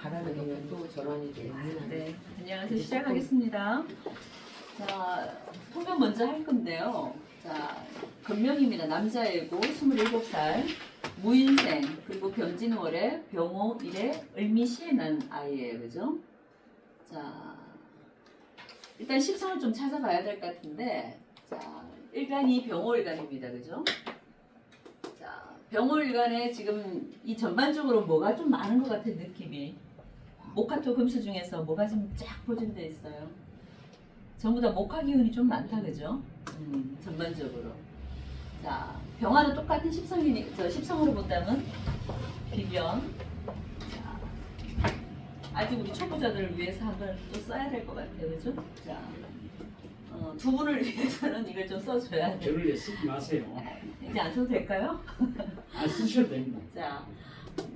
바람에 되면 또 전환이 돼요. 네, 안녕하세요. 시작하겠습니다. 자, 통변 먼저 할 건데요. 자, 건명입니다. 남자애고 27살, 무인생, 그리고 병진월에 병호 1에 을미시에 난 아이예요. 그죠? 자, 일단 십성을 좀 찾아봐야 될 것 같은데, 자, 일간이 병호일간입니다. 그죠? 자, 병호일간에 지금 이 전반적으로 뭐가 좀 많은 것 같은 느낌이. 목화토 금수 중에서 뭐가 좀 쫙 포진되어 있어요. 전부 다 목화 기운이 좀 많다, 그죠? 전반적으로. 자, 병화는 똑같은 십성이니, 십성으로 본다면 비변. 자, 아직 우리 초보자들을 위해서 한번 또 써야 될 것 같아요, 그죠? 자, 두 분을 위해서는 이걸 좀 써줘야 돼요. 저를 쓰지 마세요. 이제 안 써도 될까요? 안 쓰셔도 됩니다. 자,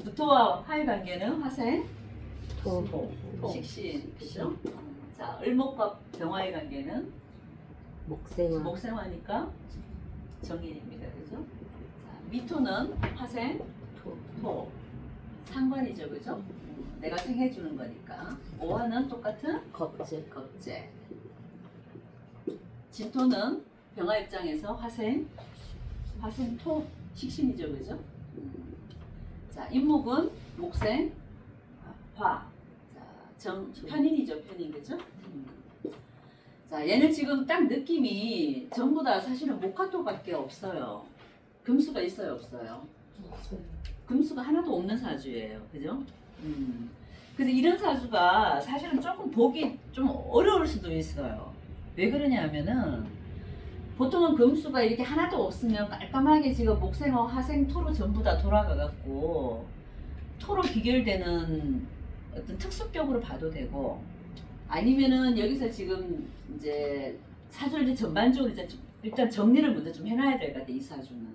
무토와 화의 관계는 화생, 토. 식신, 그죠? 자, 을목과 병화의 관계는 목생화. 목생화니까 정인입니다, 그죠? 자, 미토는 화생, 토, 상관이죠, 그죠? 내가 생해주는 거니까. 오화는 똑같은 겁제. 겁제. 진토는 병화 입장에서 화생, 토, 식신이죠, 그죠? 자, 임목은 목생, 화. 자, 편인이죠, 편인, 그죠? 자, 얘는 지금 딱 느낌이 전부 다 사실은 목화토밖에 없어요. 금수가 있어요, 없어요? 금수가 하나도 없는 사주예요, 그죠? 그래서 이런 사주가 사실은 조금 보기 좀 어려울 수도 있어요. 왜 그러냐면은 보통은 금수가 이렇게 하나도 없으면 깔끔하게 지금 목생화, 화생, 토로 전부 다 돌아가갖고 토로 귀결되는 어떤 특수격으로 봐도 되고, 아니면은 여기서 지금 이제 사주를 이제 전반적으로 이제 일단 정리를 먼저 좀 해놔야 될 것 같아, 이 사주는.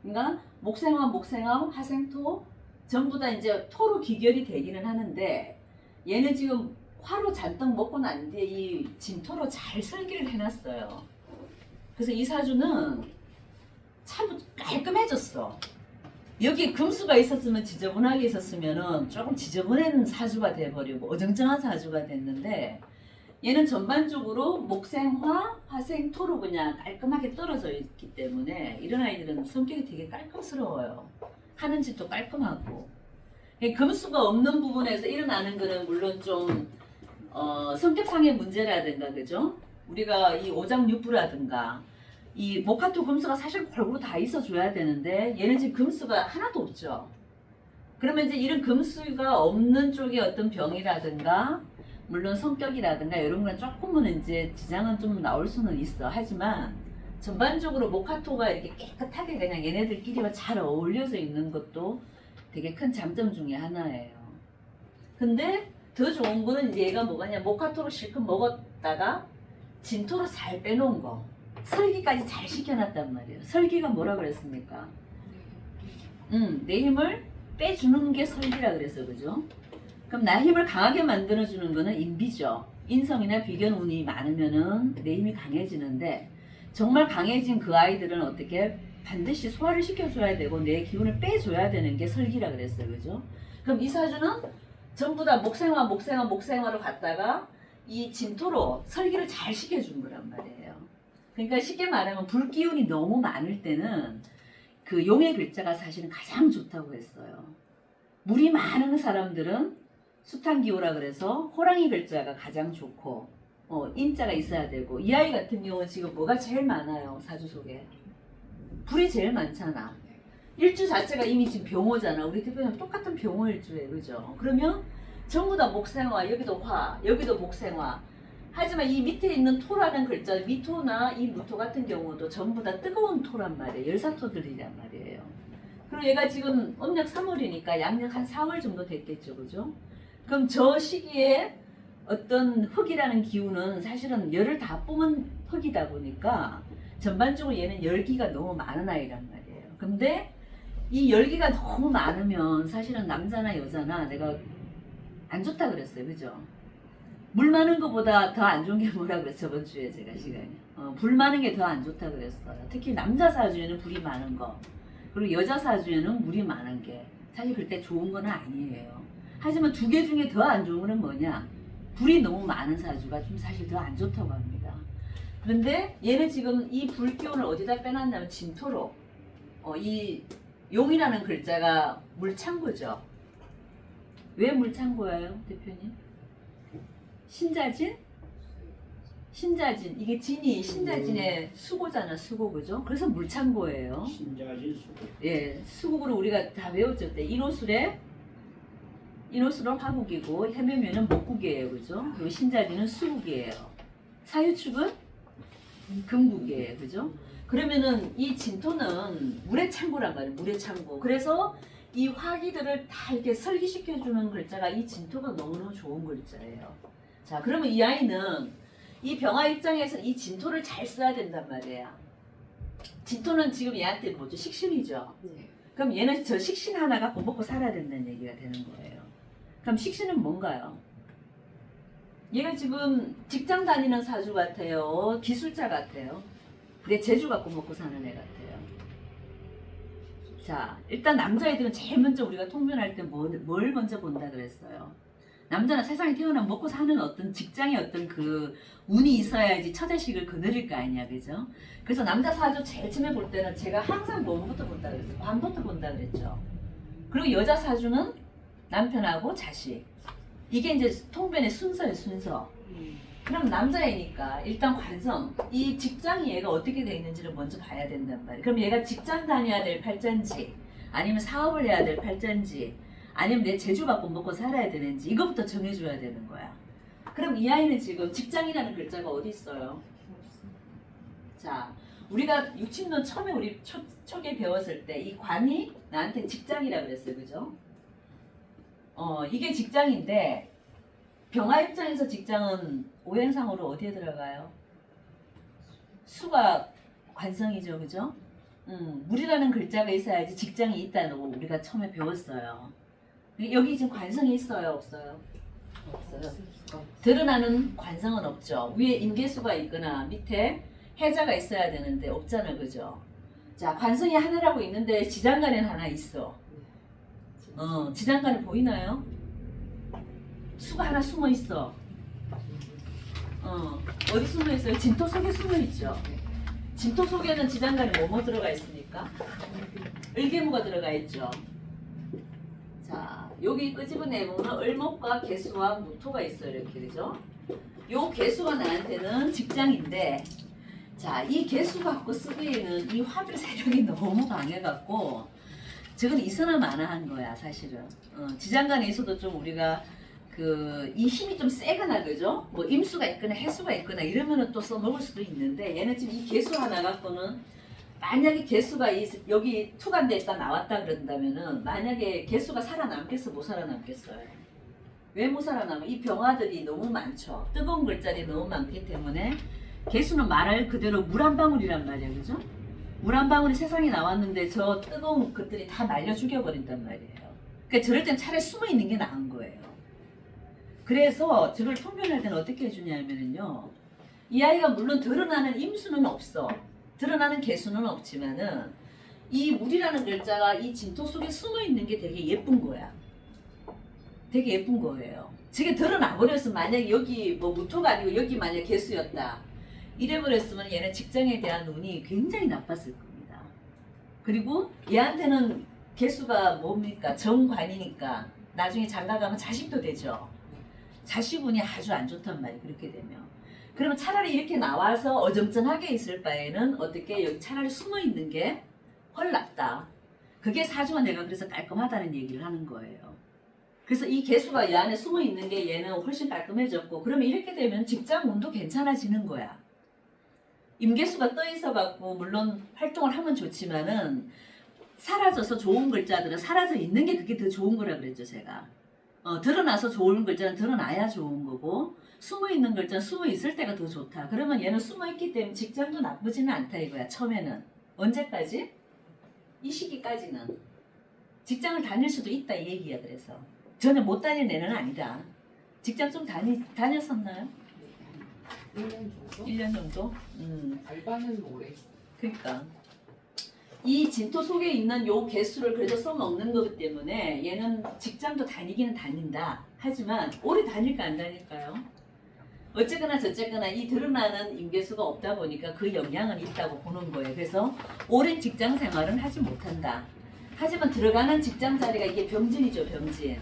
그러니까 목생화, 화생토 전부 다 이제 토로 귀결이 되기는 하는데, 얘는 지금 화로 잔뜩 먹고 난 뒤에 이 진토로 잘 설계를 해놨어요. 그래서 이 사주는 참 깔끔해졌어. 여기 금수가 있었으면 지저분하게 있었으면은 조금 지저분한 사주가 돼버리고 어정쩡한 사주가 됐는데, 얘는 전반적으로 목생화, 화생토로 그냥 깔끔하게 떨어져 있기 때문에 이런 아이들은 성격이 되게 깔끔스러워요. 하는 짓도 깔끔하고. 금수가 없는 부분에서 일어나는 거는 물론 좀 성격상의 문제라든가, 그죠? 우리가 이 오장육부라든가 이 목화토 금수가 사실 골고루 다 있어줘야 되는데 얘는 지금 금수가 하나도 없죠. 그러면 이제 이런 금수가 없는 쪽에 어떤 병이라든가 물론 성격이라든가 이런 건 조금은 이제 지장은 좀 나올 수는 있어. 하지만 전반적으로 목화토가 이렇게 깨끗하게 그냥 얘네들끼리만 잘 어울려서 있는 것도 되게 큰 장점 중에 하나예요. 근데 더 좋은 거는 이제 얘가 뭐가냐, 목화토로 실컷 먹었다가 진토로 잘 빼놓은 거, 설기까지 잘 시켜놨단 말이에요. 설기가 뭐라 그랬습니까? 내 힘을 빼주는 게 설기라 그랬어, 그죠? 그럼 나 힘을 강하게 만들어주는 거는 인비죠. 인성이나 비견 운이 많으면은 내 힘이 강해지는데, 정말 강해진 그 아이들은 어떻게 반드시 소화를 시켜줘야 되고 내 기운을 빼줘야 되는 게 설기라 그랬어요, 그죠? 그럼 이 사주는 전부 다 목생화로 갔다가 이 진토로 설기를 잘 시켜준 거란 말이에요. 그러니까 쉽게 말하면 불기운이 너무 많을 때는 그 용의 글자가 사실은 가장 좋다고 했어요. 물이 많은 사람들은 수탄기호라 그래서 호랑이 글자가 가장 좋고, 인자가 있어야 되고, 이 아이 같은 경우는 지금 뭐가 제일 많아요, 사주 속에? 불이 제일 많잖아. 일주 자체가 이미 지금 병호잖아. 우리 대표님 똑같은 병호일주예요, 그죠? 그러면 전부 다 목생화, 여기도 화, 여기도 목생화. 하지만 이 밑에 있는 토라는 글자, 미토나 이 무토 같은 경우도 전부 다 뜨거운 토란 말이에요. 열사토들이란 말이에요. 그리고 얘가 지금 음력 3월이니까 양력 한 4월 정도 됐겠죠, 그죠? 그럼 저 시기에 어떤 흙이라는 기운은 사실은 열을 다 뿜은 흙이다 보니까 전반적으로 얘는 열기가 너무 많은 아이란 말이에요. 근데 이 열기가 너무 많으면 사실은 남자나 여자나 내가 안 좋다 그랬어요, 그죠? 물 많은 것보다 더 안 좋은 게 뭐라 그랬어, 저번 주에 제가 시간에. 불 많은 게 더 안 좋다 그랬어요. 특히 남자 사주에는 불이 많은 거, 그리고 여자 사주에는 물이 많은 게 사실 그때 좋은 건 아니에요. 하지만 두 개 중에 더 안 좋은 거는 뭐냐? 불이 너무 많은 사주가 좀 사실 더 안 좋다고 합니다. 그런데 얘는 지금 이 불기운을 어디다 빼놨냐면 진토로 이 용이라는 글자가 물창고죠. 왜 물창고예요, 대표님? 신자진? 신자진. 이게 진이 신자진의 수고잖아, 수고, 그죠? 그래서 물창고예요. 신자진 수고. 예, 수국으로 우리가 다 외웠죠. 때 인호술에 인호술은 화국이고 해면면은 목국이에요, 그죠? 그리고 신자진은 수국이에요. 사유축은 금국이에요, 그죠? 그러면은 이 진토는 물의 창고란 말이에요, 물의 창고. 그래서 이 화기들을 다 이렇게 설기시켜주는 글자가 이 진토가 너무너무 좋은 글자예요. 자, 그러면 이 아이는 이 병화 입장에서 이 진토를 잘 써야 된단 말이에요. 진토는 지금 얘한테 뭐죠? 식신이죠. 네. 그럼 얘는 저 식신 하나 갖고 먹고 살아야 된다는 얘기가 되는 거예요. 그럼 식신은 뭔가요? 얘가 지금 직장 다니는 사주 같아요. 기술자 같아요. 내 재주 갖고 먹고 사는 애 같아요. 자, 일단 남자애들은 제일 먼저 우리가 통변할 때 뭘 먼저 본다 그랬어요? 남자는 세상에 태어나 먹고 사는 어떤 직장의 어떤 그 운이 있어야지 처자식을 거느릴 거 아니야, 그죠? 그래서 남자 사주 제일 처음에 볼 때는 제가 항상 뭐부터 본다 그랬어요? 관부터 본다 그랬죠. 그리고 여자 사주는 남편하고 자식. 이게 이제 통변의 순서예요, 순서. 그럼 남자애니까 일단 관성, 이 직장이 얘가 어떻게 돼 있는지를 먼저 봐야 된단 말이에요. 그럼 얘가 직장 다녀야 될 팔자인지, 아니면 사업을 해야 될 팔자인지, 아니면 내 재주 갖고 먹고 살아야 되는지 이것부터 정해줘야 되는 거야. 그럼 이 아이는 지금 직장이라는 글자가 어디 있어요? 자, 우리가 육친론 처음에 우리 초기에 배웠을 때 이 관이 나한테 직장이라 그랬어요, 그죠? 이게 직장인데 병화 입장에서 직장은 오행상으로 어디에 들어가요? 수가 관성이죠, 그죠? 물이라는 글자가 있어야지 직장이 있다는 거 우리가 처음에 배웠어요. 여기 지금 관성이 있어요, 없어요? 없어요. 드러나는 관성은 없죠. 위에 임계수가 있거나 밑에 해자가 있어야 되는데 없잖아요, 그죠? 자, 관성이 하나라고 있는데 지장간에는 하나 있어. 지장간에 보이나요? 수가 하나 숨어 있어. 어디 숨어 있어요? 진토 속에 숨어 있죠. 진토 속에는 지장간에 뭐뭐 들어가 있습니까? 을개무가 들어가 있죠. 자, 여기 끄집어내보면 을목과 개수와 무토가 있어요, 이렇게, 그죠? 요 개수가 나한테는 직장인데, 자, 이 개수 갖고 쓰기에는 이 화들 세력이 너무 강해갖고, 저건 있으나 마나한 거야, 사실은. 지장간에 있어도 좀 우리가 이 힘이 좀 세거나, 그죠? 뭐 임수가 있거나 해수가 있거나 이러면은 또 써먹을 수도 있는데, 얘는 지금 이 개수 하나 갖고는 만약에 개수가 여기 투간돼 있다 나왔다 그런다면은 만약에 개수가 살아남겠어, 못 살아남겠어요? 왜 못 살아남아? 이 병화들이 너무 많죠. 뜨거운 글자들이 너무 많기 때문에 개수는 말할 그대로 물 한 방울이란 말이에요, 그죠? 물 한 방울이 세상에 나왔는데 저 뜨거운 것들이 다 말려 죽여버린단 말이에요. 그러니까 저럴 땐 차라리 숨어 있는 게 나은 거예요. 그래서 저를 통변할 때는 어떻게 해주냐면은요, 이 아이가 물론 드러나는 임수는 없어. 드러나는 개수는 없지만은 이 물이라는 글자가 이 진토 속에 숨어 있는 게 되게 예쁜 거야. 되게 예쁜 거예요. 저게 드러나 버렸으면 만약에 여기 뭐 무토가 아니고 여기 만약 개수였다. 이래 버렸으면 얘는 직장에 대한 운이 굉장히 나빴을 겁니다. 그리고 얘한테는 개수가 뭡니까? 정관이니까 나중에 장가가면 자식도 되죠. 자식 운이 아주 안 좋단 말이에요. 그렇게 되면. 그러면 차라리 이렇게 나와서 어정쩡하게 있을 바에는 어떻게 여기 차라리 숨어 있는 게 훨 낫다. 그게 사주가 내가 그래서 깔끔하다는 얘기를 하는 거예요. 그래서 이 개수가 이 안에 숨어 있는 게 얘는 훨씬 깔끔해졌고, 그러면 이렇게 되면 직장 운도 괜찮아지는 거야. 임계수가 떠 있어 갖고 물론 활동을 하면 좋지만은 사라져서 좋은 글자들은 사라져 있는 게 그게 더 좋은 거라 그랬죠, 제가. 드러나서 좋은 글자는 드러나야 좋은 거고, 숨어 있는 글자는 숨어 있을 때가 더 좋다. 그러면 얘는 숨어 있기 때문에 직장도 나쁘지는 않다 이거야, 처음에는. 언제까지? 이 시기까지는. 직장을 다닐 수도 있다 이 얘기야, 그래서. 전혀 못 다닐 애는 아니다. 직장 좀 다녔었나요? 1년 정도? 1년 정도? 알바는 오래. 그러니까. 이 진토 속에 있는 요 개수를 그래도 써먹는 거기 때문에 얘는 직장도 다니기는 다닌다. 하지만 오래 다닐까 안 다닐까요? 어쨌거나 저쨌거나 이 드러나는 임계수가 없다 보니까 그 영향은 있다고 보는 거예요. 그래서 오랜 직장 생활은 하지 못한다. 하지만 들어가는 직장 자리가 이게 병진이죠, 병진.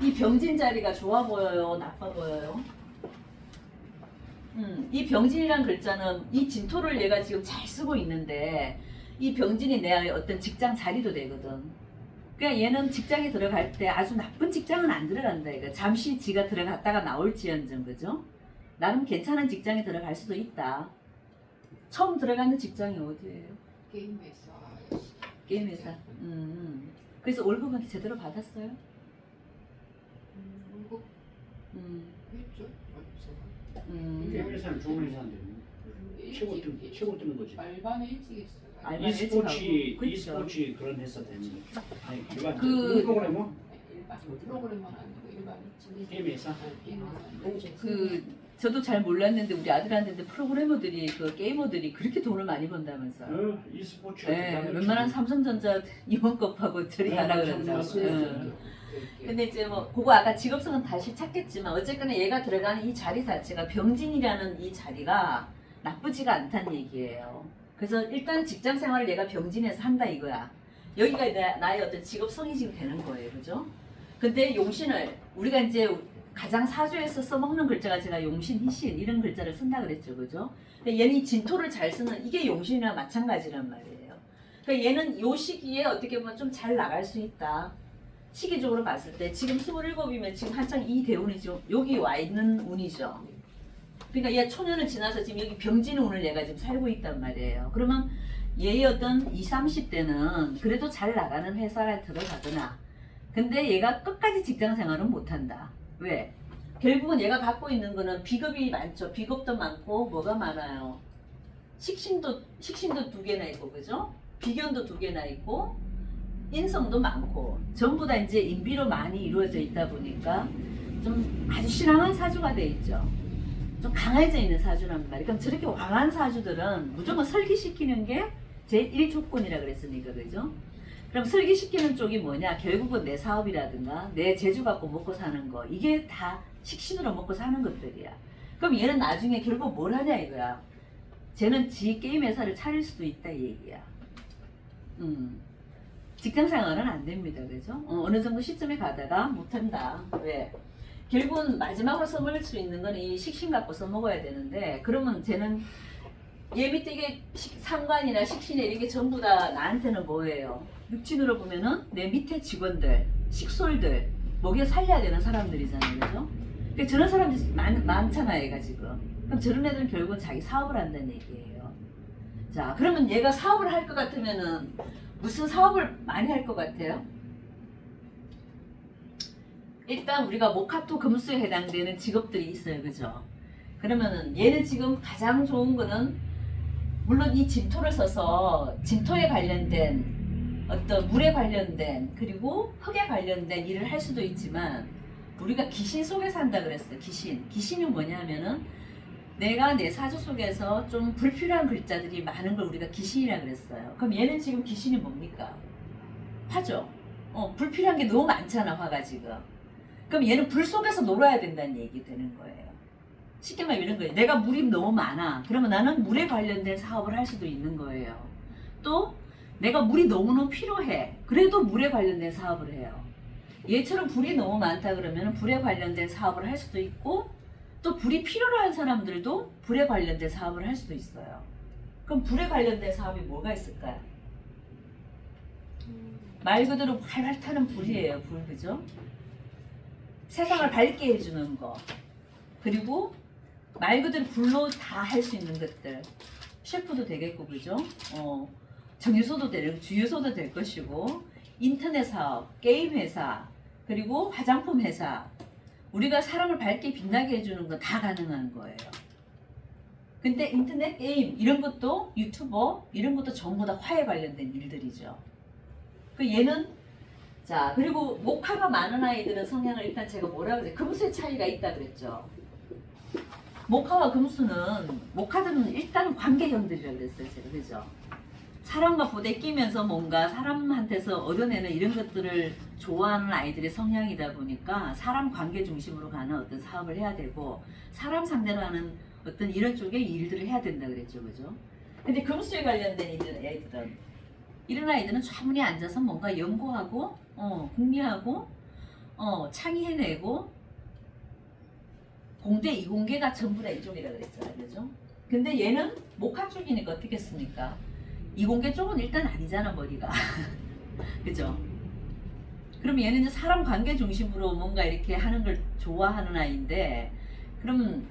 이 병진 자리가 좋아 보여요, 나빠 보여요? 이 병진이란 글자는 이 진토를 얘가 지금 잘 쓰고 있는데 이 병진이 내 어떤 직장 자리도 되거든. 그러니까 얘는 직장에 들어갈 때 아주 나쁜 직장은 안 들어간다. 이거 잠시 지가 들어갔다가 나올지언정, 그죠? 나름 괜찮은 직장에 들어갈 수도 있다. 처음 들어가는 직장이 어디예요? 게임 회사. 게임 회사. 그래서 월급은 제대로 받았어요? 월급 했죠. 게임 회사는 좋은 회사인데 최고 뜨는 거지. 알바는 일찍 했어요. 알바 일찍 하고. e스포츠 그런 회사 되는 거. 아니 일반 그- 프로그래머 일반 프로그램은 아니고 일반 게임 회사. 저도 잘 몰랐는데 우리 아들한테 프로그래머들이 그 게이머들이 그렇게 돈을 많이 번다면서요. e스포츠. 네, 웬만한 삼성전자 임원급하고 저리 가라 그런다고. 근데 이제 뭐 그거 아까 직업성은 다시 찾겠지만 어쨌거나 얘가 들어가는 이 자리 자체가 병진이라는 이 자리가 나쁘지가 않다는 얘기예요. 그래서 일단 직장 생활을 얘가 병진에서 한다 이거야. 여기가 나의 어떤 직업성이 지금 되는 거예요, 그죠? 근데 용신을 우리가 이제 가장 사주에서 써먹는 글자가 제가 용신, 희신 이런 글자를 쓴다 그랬죠, 그죠? 근데 얘는 이 진토를 잘 쓰는 이게 용신이랑 마찬가지란 말이에요. 그러니까 얘는 요 시기에 어떻게 보면 좀 잘 나갈 수 있다. 시기적으로 봤을 때 지금 27이면 지금 한창 이 대운이 지금 여기 와 있는 운이죠. 그러니까 얘 초년을 지나서 지금 여기 병진 운을 얘가 지금 살고 있단 말이에요. 그러면 얘의 어떤 20, 30대는 그래도 잘 나가는 회사에 들어가거나 근데 얘가 끝까지 직장 생활은 못한다. 왜? 결국은 얘가 갖고 있는 거는 비겁이 많죠. 비겁도 많고 뭐가 많아요. 식신도 2개나 있고 그죠? 비견도 2개나 있고 인성도 많고 전부 다 이제 인비로 많이 이루어져 있다 보니까 좀 아주 신앙한 사주가 돼 있죠. 좀 강해져 있는 사주란 말이에요. 그럼 저렇게 왕한 사주들은 무조건 설기시키는 게 제1 조건이라 그랬으니까 그죠? 그럼 설기시키는 쪽이 뭐냐? 결국은 내 사업이라든가 내 재주 갖고 먹고 사는 거 이게 다 식신으로 먹고 사는 것들이야. 그럼 얘는 나중에 결국 뭘 하냐 이거야. 쟤는 지 게임 회사를 차릴 수도 있다 이 얘기야. 직장 생활은 안 됩니다. 그죠? 어느 정도 시점에 가다가 못한다. 왜? 결국은 마지막으로 써먹을 수 있는 건 이 식신 갖고 써먹어야 되는데 그러면 쟤는 얘 밑에 이게 상관이나 식신이 이게 전부 다 나한테는 뭐예요? 육친으로 보면은 내 밑에 직원들, 식솔들 먹여 살려야 되는 사람들이잖아요. 그죠? 그러니까 저런 사람들이 많잖아요. 얘가 지금. 그럼 저런 애들은 결국은 자기 사업을 한다는 얘기예요. 자, 그러면 얘가 사업을 할 것 같으면은 무슨 사업을 많이 할 것 같아요? 일단 우리가 목화토 금수에 해당되는 직업들이 있어요. 그죠? 그러면은 얘는 지금 가장 좋은 거는 물론 이 진토를 써서 진토에 관련된 어떤 물에 관련된 그리고 흙에 관련된 일을 할 수도 있지만 우리가 귀신 속에 산다 그랬어요. 귀신이 뭐냐면은 내가 내 사주 속에서 좀 불필요한 글자들이 많은 걸 우리가 귀신이라 그랬어요. 그럼 얘는 지금 귀신이 뭡니까? 화죠. 불필요한 게 너무 많잖아, 화가 지금. 그럼 얘는 불 속에서 놀아야 된다는 얘기 되는 거예요. 쉽게 말하면 이런 거예요. 내가 물이 너무 많아. 그러면 나는 물에 관련된 사업을 할 수도 있는 거예요. 또 내가 물이 너무너무 필요해. 그래도 물에 관련된 사업을 해요. 얘처럼 불이 너무 많다 그러면 불에 관련된 사업을 할 수도 있고 또 불이 필요로 한 사람들도 불에 관련된 사업을 할 수도 있어요. 그럼 불에 관련된 사업이 뭐가 있을까요? 말 그대로 활활 타는 불이에요. 불, 그죠? 세상을 밝게 해주는 거. 그리고 말 그대로 불로 다 할 수 있는 것들. 셰프도 되겠고, 그죠? 정유소도 되고, 주유소도 될 것이고, 인터넷 사업, 게임 회사, 그리고 화장품 회사. 우리가 사람을 밝게 빛나게 해주는 건 다 가능한 거예요. 근데 인터넷 게임, 이런 것도 유튜버, 이런 것도 전부 다 화에 관련된 일들이죠. 그 얘는, 자, 그리고 목화가 많은 아이들은 성향을 일단 제가 뭐라고 그랬어요? 금수의 차이가 있다 그랬죠. 목화와 금수는, 목화들은 일단은 관계형들이라고 그랬어요. 제가, 그죠? 사람과 부대끼면서 뭔가 사람한테서 얻어내는 이런 것들을 좋아하는 아이들의 성향이다 보니까 사람 관계 중심으로 가는 어떤 사업을 해야 되고 사람 상대로 하는 어떤 이런 쪽의 일들을 해야 된다 그랬죠, 그죠? 근데 금수에 관련된 아이들은 이런 아이들은 차분히 앉아서 뭔가 연구하고, 궁리하고, 창의해내고, 공대, 이공계가 전부 다 이쪽이라 그랬잖아요, 그죠? 근데 얘는 목학 쪽이니까 어떻겠습니까? 이공계 쪽은 일단 아니잖아, 머리가. 그죠? 그럼 얘는 이제 사람 관계 중심으로 뭔가 이렇게 하는 걸 좋아하는 아이인데, 그럼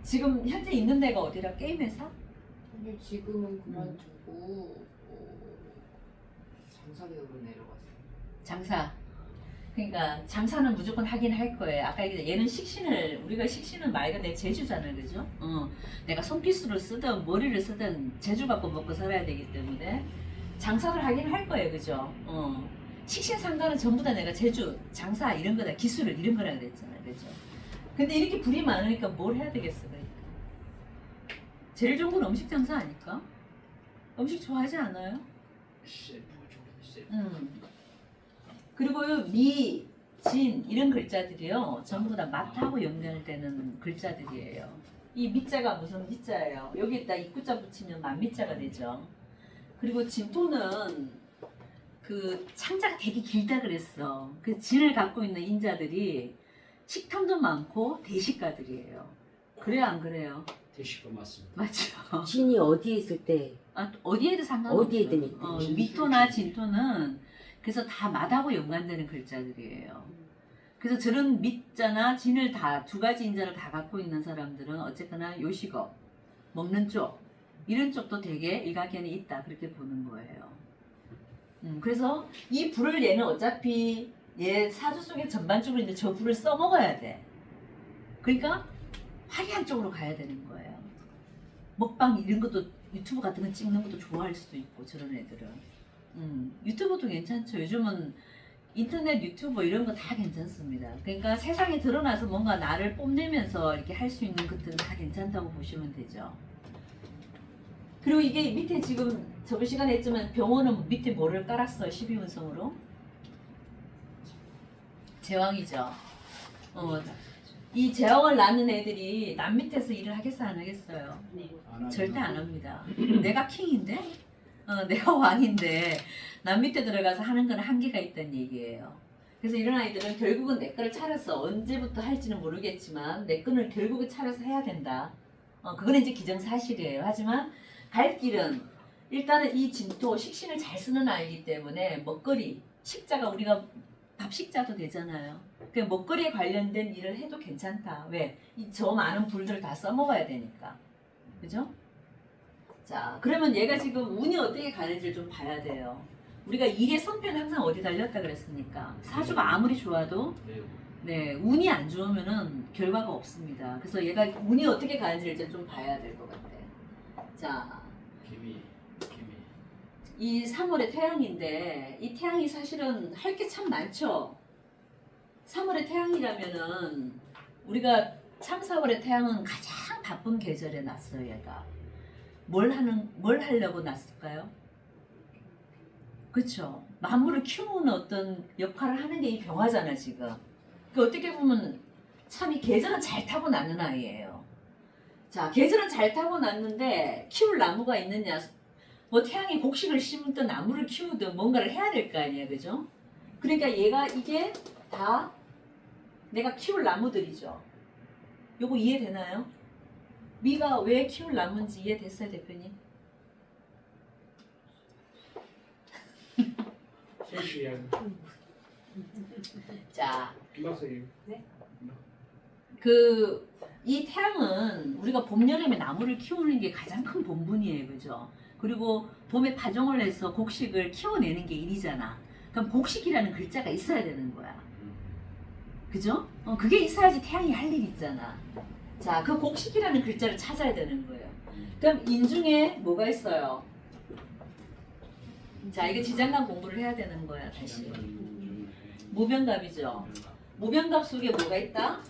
지금 현재 있는 데가 어디라? 게임 회사? 근데 지금은 그만두고 장사배우로 내려갔어요. 장사. 그러니까 장사는 무조건 하긴 할 거예요. 아까 얘는 식신을 우리가 식신은 말 그대로 제주잖아요, 그죠? 내가 손기술을 쓰든 머리를 쓰든 제주 갖고 먹고 살아야 되기 때문에 장사를 하긴 할 거예요, 그죠? 식신 상가는 전부 다 내가 제주 장사 이런 거다 기술을 이런 거라 그랬잖아요, 그죠? 근데 이렇게 불이 많으니까 뭘 해야 되겠어, 그러니까. 제일 좋은 건 음식 장사 아닐까? 음식 좋아하지 않아요? 셀프가 좋겠네. 셀프. 그리고 미, 진 이런 글자들이요 전부 다 맛하고 연결되는 글자들이에요. 이 미자가 무슨 미자예요? 여기다 입구자 붙이면 만미자가 되죠. 그리고 진토는 그 창자가 되게 길다 그랬어. 그 진을 갖고 있는 인자들이 식탐도 많고 대식가들이에요. 그래요, 안 그래요? 대식가 맞습니다. 맞죠? 진이 어디에 있을 때 어디에도 상관없어요. 어디에든 있대. 미토나 진토는 그래서 다 맛하고 연관되는 글자들이에요. 그래서 저런 밑자나 진을 다 두 가지 인자를 다 갖고 있는 사람들은 어쨌거나 요식업, 먹는 쪽 이런 쪽도 되게 일가견이 있다 그렇게 보는 거예요. 그래서 이 불을 얘는 어차피 얘 사주 속에 전반적으로 이제 저 불을 써먹어야 돼. 그러니까 화려한 쪽으로 가야 되는 거예요. 먹방 이런 것도 유튜브 같은 거 찍는 것도 좋아할 수도 있고 저런 애들은. 유튜브도 괜찮죠. 요즘은 인터넷 유튜버 이런 거 다 괜찮습니다. 그러니까 세상에 드러나서 뭔가 나를 뽐내면서 이렇게 할 수 있는 것들은 다 괜찮다고 보시면 되죠. 그리고 이게 밑에 지금 저번 시간에 했지만 병원은 밑에 뭐를 깔았어요? 12운성으로? 제왕이죠. 이 제왕을 낳는 애들이 남 밑에서 일을 하겠어 안 하겠어요? 절대 안 합니다. 내가 킹인데? 내가 왕인데 남 밑에 들어가서 하는 건 한계가 있다는 얘기예요. 그래서 이런 아이들은 결국은 내 거를 차려서 언제부터 할지는 모르겠지만 내 거를 결국은 차려서 해야 된다. 그거는 이제 기정사실이에요. 하지만 갈 길은 일단은 이 진토 식신을 잘 쓰는 아이이기 때문에 먹거리 식자가 우리가 밥식자도 되잖아요. 그 먹거리에 관련된 일을 해도 괜찮다. 왜? 저 많은 불들을 다 써먹어야 되니까. 그죠? 자, 그러면 얘가 지금 운이 어떻게 가는지를 좀 봐야 돼요. 우리가 일의 선표는 항상 어디 달렸다 그랬습니까? 사주가 아무리 좋아도 네, 운이 안 좋으면은 결과가 없습니다. 그래서 얘가 운이 어떻게 가는지를 이제 좀 봐야 될 것 같아. 자, 김이 이 3월의 태양인데 이 태양이 사실은 할 게 참 많죠. 3월의 태양이라면은 우리가 3, 4월의 태양은 가장 바쁜 계절에 났어요, 얘가. 뭘 하려고 났을까요? 그렇죠. 만물을 키우는 어떤 역할을 하는 게 이 병화잖아, 지금. 그 어떻게 보면 참 이 계절은 잘 타고 났는 아이예요. 자, 계절은 잘 타고 났는데 키울 나무가 있느냐? 뭐 태양이 곡식을 심든 나무를 키우든 뭔가를 해야 될 거 아니에요, 그죠? 그러니까 얘가 이게 다 내가 키울 나무들이죠. 요거 이해되나요? 미가 왜 키울 나무인지 이해됐어요, 대표님? 실시간 자, 맞아요. 이 태양은 우리가 봄, 여름에 나무를 키우는 게 가장 큰 본분이에요, 그죠? 그리고 봄에 파종을 해서 곡식을 키워내는 게 일이잖아. 그럼 곡식이라는 글자가 있어야 되는 거야. 그죠? 그게 있어야지 태양이 할 일이 있잖아. 자, 그 곡식이라는 글자를 찾아야 되는 거예요. 그럼 인중에 뭐가 있어요? 자, 이게 지장간 공부를 해야 되는 거야, 다시. 무병갑이죠. 무병갑 속에 뭐가 있다?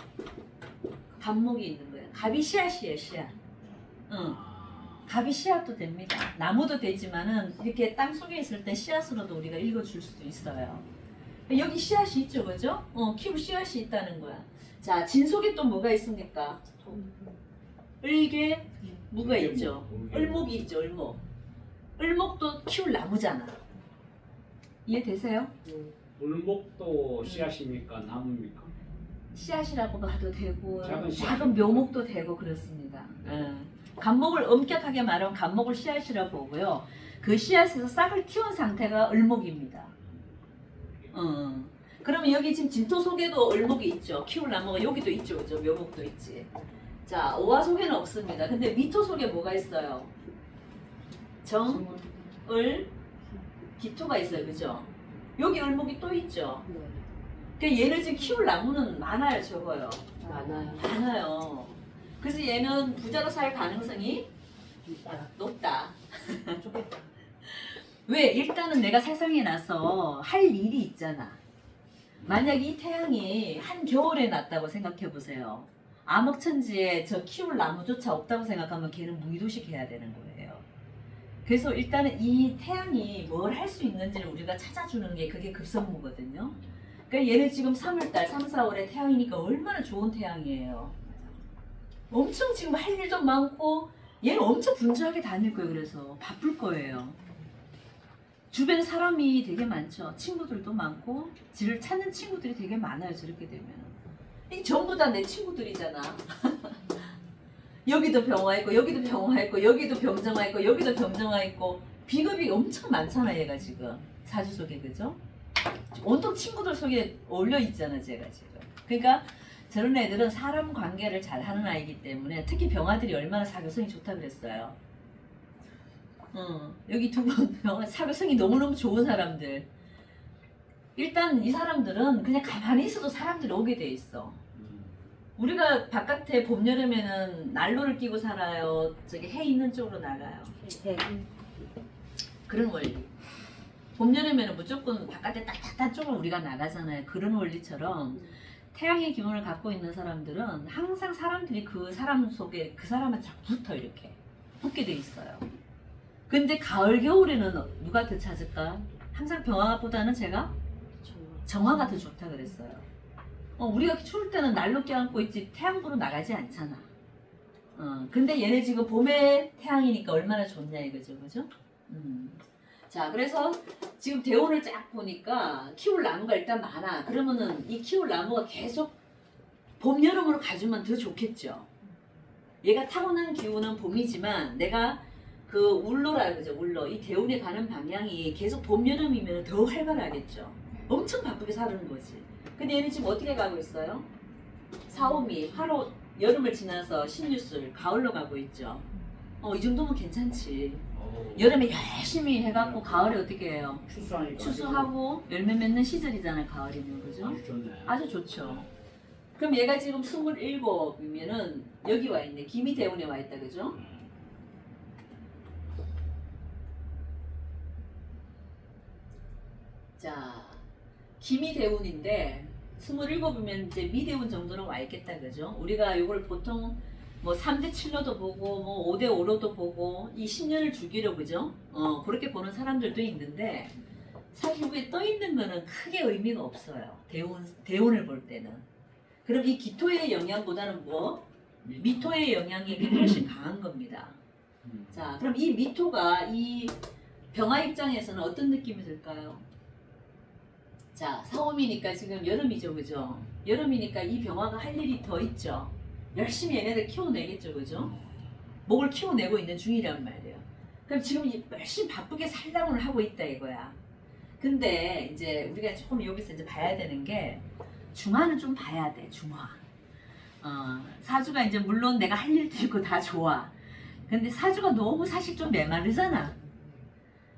갑목이 있는 거야. 갑이 씨앗이에요, 씨앗. 응. 갑이 씨앗도 됩니다. 나무도 되지만은 이렇게 땅 속에 있을 때 씨앗으로도 우리가 읽어줄 수도 있어요. 여기 씨앗이 있죠, 그죠? 키울 씨앗이 있다는 거야. 자, 진 속에 또 뭐가 있습니까? 을괴, 무가 있죠. 을목이 있죠, 을목. 을목도 키울 나무잖아. 이해되세요? 울목도 씨앗입니까? 나무입니까? 씨앗이라고 봐도 되고 작은 씨앗. 작은 묘목도 되고 그렇습니다. 간목을 엄격하게 말하면 간목을 씨앗이라고 보고요. 그 씨앗에서 싹을 틔운 상태가 을목입니다. 그러면 여기 지금 진토 속에도 을목이 있죠. 키울 나무가 여기도 있죠, 그죠? 묘목도 있지. 자, 오화 속에는 없습니다. 근데 미토 속에 뭐가 있어요? 정, 을, 기토가 있어요, 그죠? 여기 을목이 또 있죠. 네. 그러니까 얘를 지금 키울 나무는 많아요, 적어요? 많아요. 많아요. 그래서 얘는 부자로 살 가능성이 높다. 왜? 일단은 내가 세상에 나서 할 일이 있잖아. 만약 이 태양이 한겨울에 났다고 생각해 보세요. 암흑천지에 저 키울 나무조차 없다고 생각하면 걔는 무의도식 해야 되는 거예요. 그래서 일단은 이 태양이 뭘 할 수 있는지를 우리가 찾아주는 게 그게 급선무거든요. 그러니까 얘는 지금 3월달, 3, 4월에 태양이니까 얼마나 좋은 태양이에요. 엄청 지금 할 일도 많고 얘는 엄청 분주하게 다닐 거예요. 그래서 바쁠 거예요. 주변에 사람이 되게 많죠. 친구들도 많고 지를 찾는 친구들이 되게 많아요. 저렇게 되면 이게 전부 다 내 친구들이잖아. 여기도 병화 있고 여기도 병화 있고 여기도 병정화 있고 여기도 병정화 있고 비급이 엄청 많잖아. 얘가 지금 사주 속에, 그죠? 온통 친구들 속에 어울려 있잖아, 제가 지금. 그러니까 저런 애들은 사람 관계를 잘 하는 아이기 때문에 특히 병아들이 얼마나 사교성이 좋다 그랬어요. 여기 두 분 병아 사교성이 너무너무 좋은 사람들. 일단 이 사람들은 그냥 가만히 있어도 사람들이 오게 돼 있어. 우리가 바깥에 봄, 여름에는 난로를 끼고 살아요. 저기 해 있는 쪽으로 나가요. 네. 그런 원리. 봄, 여름에는 무조건 바깥에 따뜻한 쪽으로 우리가 나가잖아요. 그런 원리처럼 태양의 기운을 갖고 있는 사람들은 항상 사람들이 그 사람 속에 그 사람은 자꾸 붙어 이렇게 붙게 돼 있어요. 근데 가을, 겨울에는 누가 더 찾을까? 항상 병화보다는 제가 정화가 더 좋다 그랬어요. 우리가 추울 때는 난로 껴안고 있지 태양 보러 나가지 않잖아. 근데 얘네 지금 봄에 태양이니까 얼마나 좋냐 이거죠, 그죠? 자, 그래서 지금 대운을 쫙 보니까 키울 나무가 일단 많아. 그러면은 이 키울 나무가 계속 봄, 여름으로 가주면 더 좋겠죠. 얘가 타고난 기운은 봄이지만 내가 그 울로라 그죠, 울로. 이 대운에 가는 방향이 계속 봄, 여름이면 더 활발하겠죠. 엄청 바쁘게 사는 거지. 근데 얘는 지금 어떻게 가고 있어요? 사오미, 8호 여름을 지나서 신유술, 가을로 가고 있죠. 이 정도면 괜찮지. 여름에 열심히 해갖고 가을에 어떻게 해요? 추수하니까 추수하고 열매 맺는 시절이잖아요, 가을이면. 그죠? 아주 좋네. 아주 좋죠. 그럼 얘가 지금 27이면은 여기 와 있네. 기미대운에 와 있다, 그죠? 자, 기미대운인데 27이면 이제 미대운 정도는 와 있겠다, 그죠? 우리가 이걸 보통 뭐 3대 7로도 보고 뭐 5대 5로도 보고 이 10년을 주기로, 그죠? 그렇게 보는 사람들도 있는데 사실 이게 떠 있는 거는 크게 의미가 없어요. 대운을 볼 때는. 그럼 이 기토의 영향보다는 뭐? 미토의 영향이 훨씬 강한 겁니다. 자, 그럼 이 미토가 이 병화 입장에서는 어떤 느낌이 들까요? 자, 사오미니까 지금 여름이죠, 그죠? 여름이니까 이 병화가 할 일이 더 있죠. 열심히 얘네들 키워내겠죠, 그죠? 목을 키워내고 있는 중이란 말이에요. 그럼 지금 열심히 바쁘게 살랑을 하고 있다 이거야. 근데 이제 우리가 조금 여기서 이제 봐야 되는 게 중화는 좀 봐야 돼, 중화. 사주가 이제 물론 내가 할 일도 있고 다 좋아. 근데 사주가 너무 사실 좀 메마르잖아.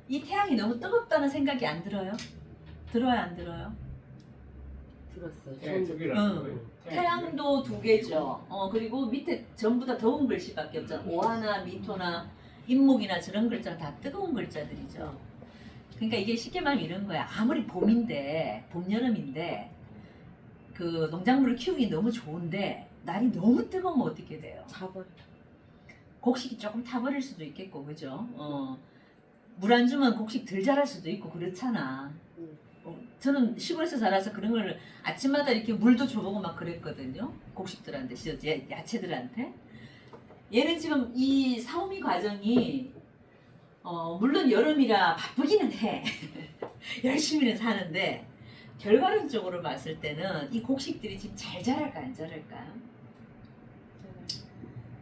이 태양이 너무 뜨겁다는 생각이 안 들어요? 들어요, 안 들어요? 들었어요. 태양 두 개라. 응. 태양도 두 개죠. 그리고 밑에 전부 다 더운 글씨밖에 없잖아. 오하나 미토나 임목이나 저런 글자는 다 뜨거운 글자들이죠. 그러니까 이게 쉽게 말하면 이런 거야. 아무리 봄인데, 봄, 여름인데 그 농작물을 키우기 너무 좋은데 날이 너무 뜨거우면 어떻게 돼요? 잡아. 곡식이 조금 타버릴 수도 있겠고, 그죠? 물 안 주면 곡식 덜 자랄 수도 있고 그렇잖아. 저는 시골에서 자라서 그런 걸 아침마다 이렇게 물도 줘보고 막 그랬거든요. 곡식들한테, 야채들한테. 얘는 지금 이 사오미 과정이 물론 여름이라 바쁘기는 해. 열심히는 사는데 결과론적으로 봤을 때는 이 곡식들이 지금 잘 자랄까 안 자랄까요?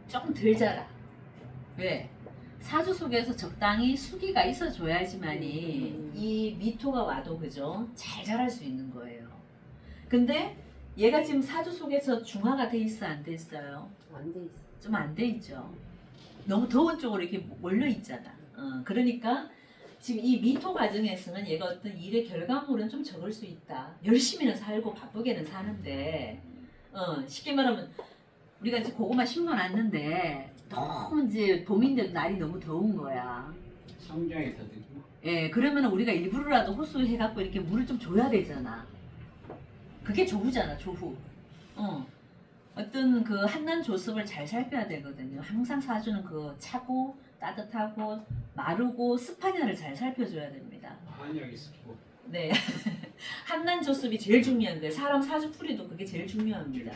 조금 덜 자라. 왜? 사주 속에서 적당히 수기가 있어줘야지만이 이 미토가 와도 그죠? 잘 자랄 수 있는 거예요. 근데 얘가 지금 사주 속에서 중화가 돼 있어 안 돼 있어요? 안 돼 있어. 좀 안 돼 있죠. 너무 더운 쪽으로 이렇게 몰려 있잖아. 그러니까 지금 이 미토 과정에서는 얘가 어떤 일의 결과물은 좀 적을 수 있다. 열심히는 살고 바쁘게는 사는데 쉽게 말하면 우리가 이제 고구마 심어놨는데 너무 이제 봄인데도 날이 너무 더운 거야. 성장이 더디고. 예, 그러면 우리가 일부러라도 호수해갖고 이렇게 물을 좀 줘야 되잖아. 그게 조후잖아, 조후. 어떤 그 한난 조습을 잘 살펴야 되거든요. 항상 사주는 그 차고 따뜻하고 마르고 습하냐를 잘 살펴줘야 됩니다. 한약이 있고. 네, 한난 조습이 제일 중요한 거예요. 사람 사주 풀이도 그게 제일 중요합니다.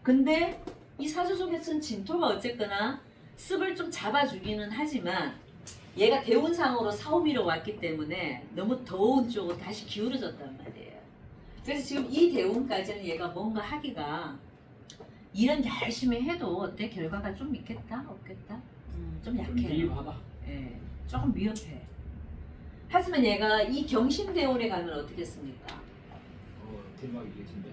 근데 이 사주 속에서는 진토가 어쨌거나 습을 좀 잡아주기는 하지만 얘가 대운상으로 사오미로 왔기 때문에 너무 더운 쪽으로 다시 기울어졌단 말이에요. 그래서 지금 이 대운까지는 얘가 뭔가 하기가 일은 열심히 해도 어때? 결과가 좀 있겠다? 없겠다? 좀 약해요. 미흡하다. 예, 조금 미흡해. 하지만 얘가 이 경신대운에 가면 어떻겠습니까? 대박이겠는데.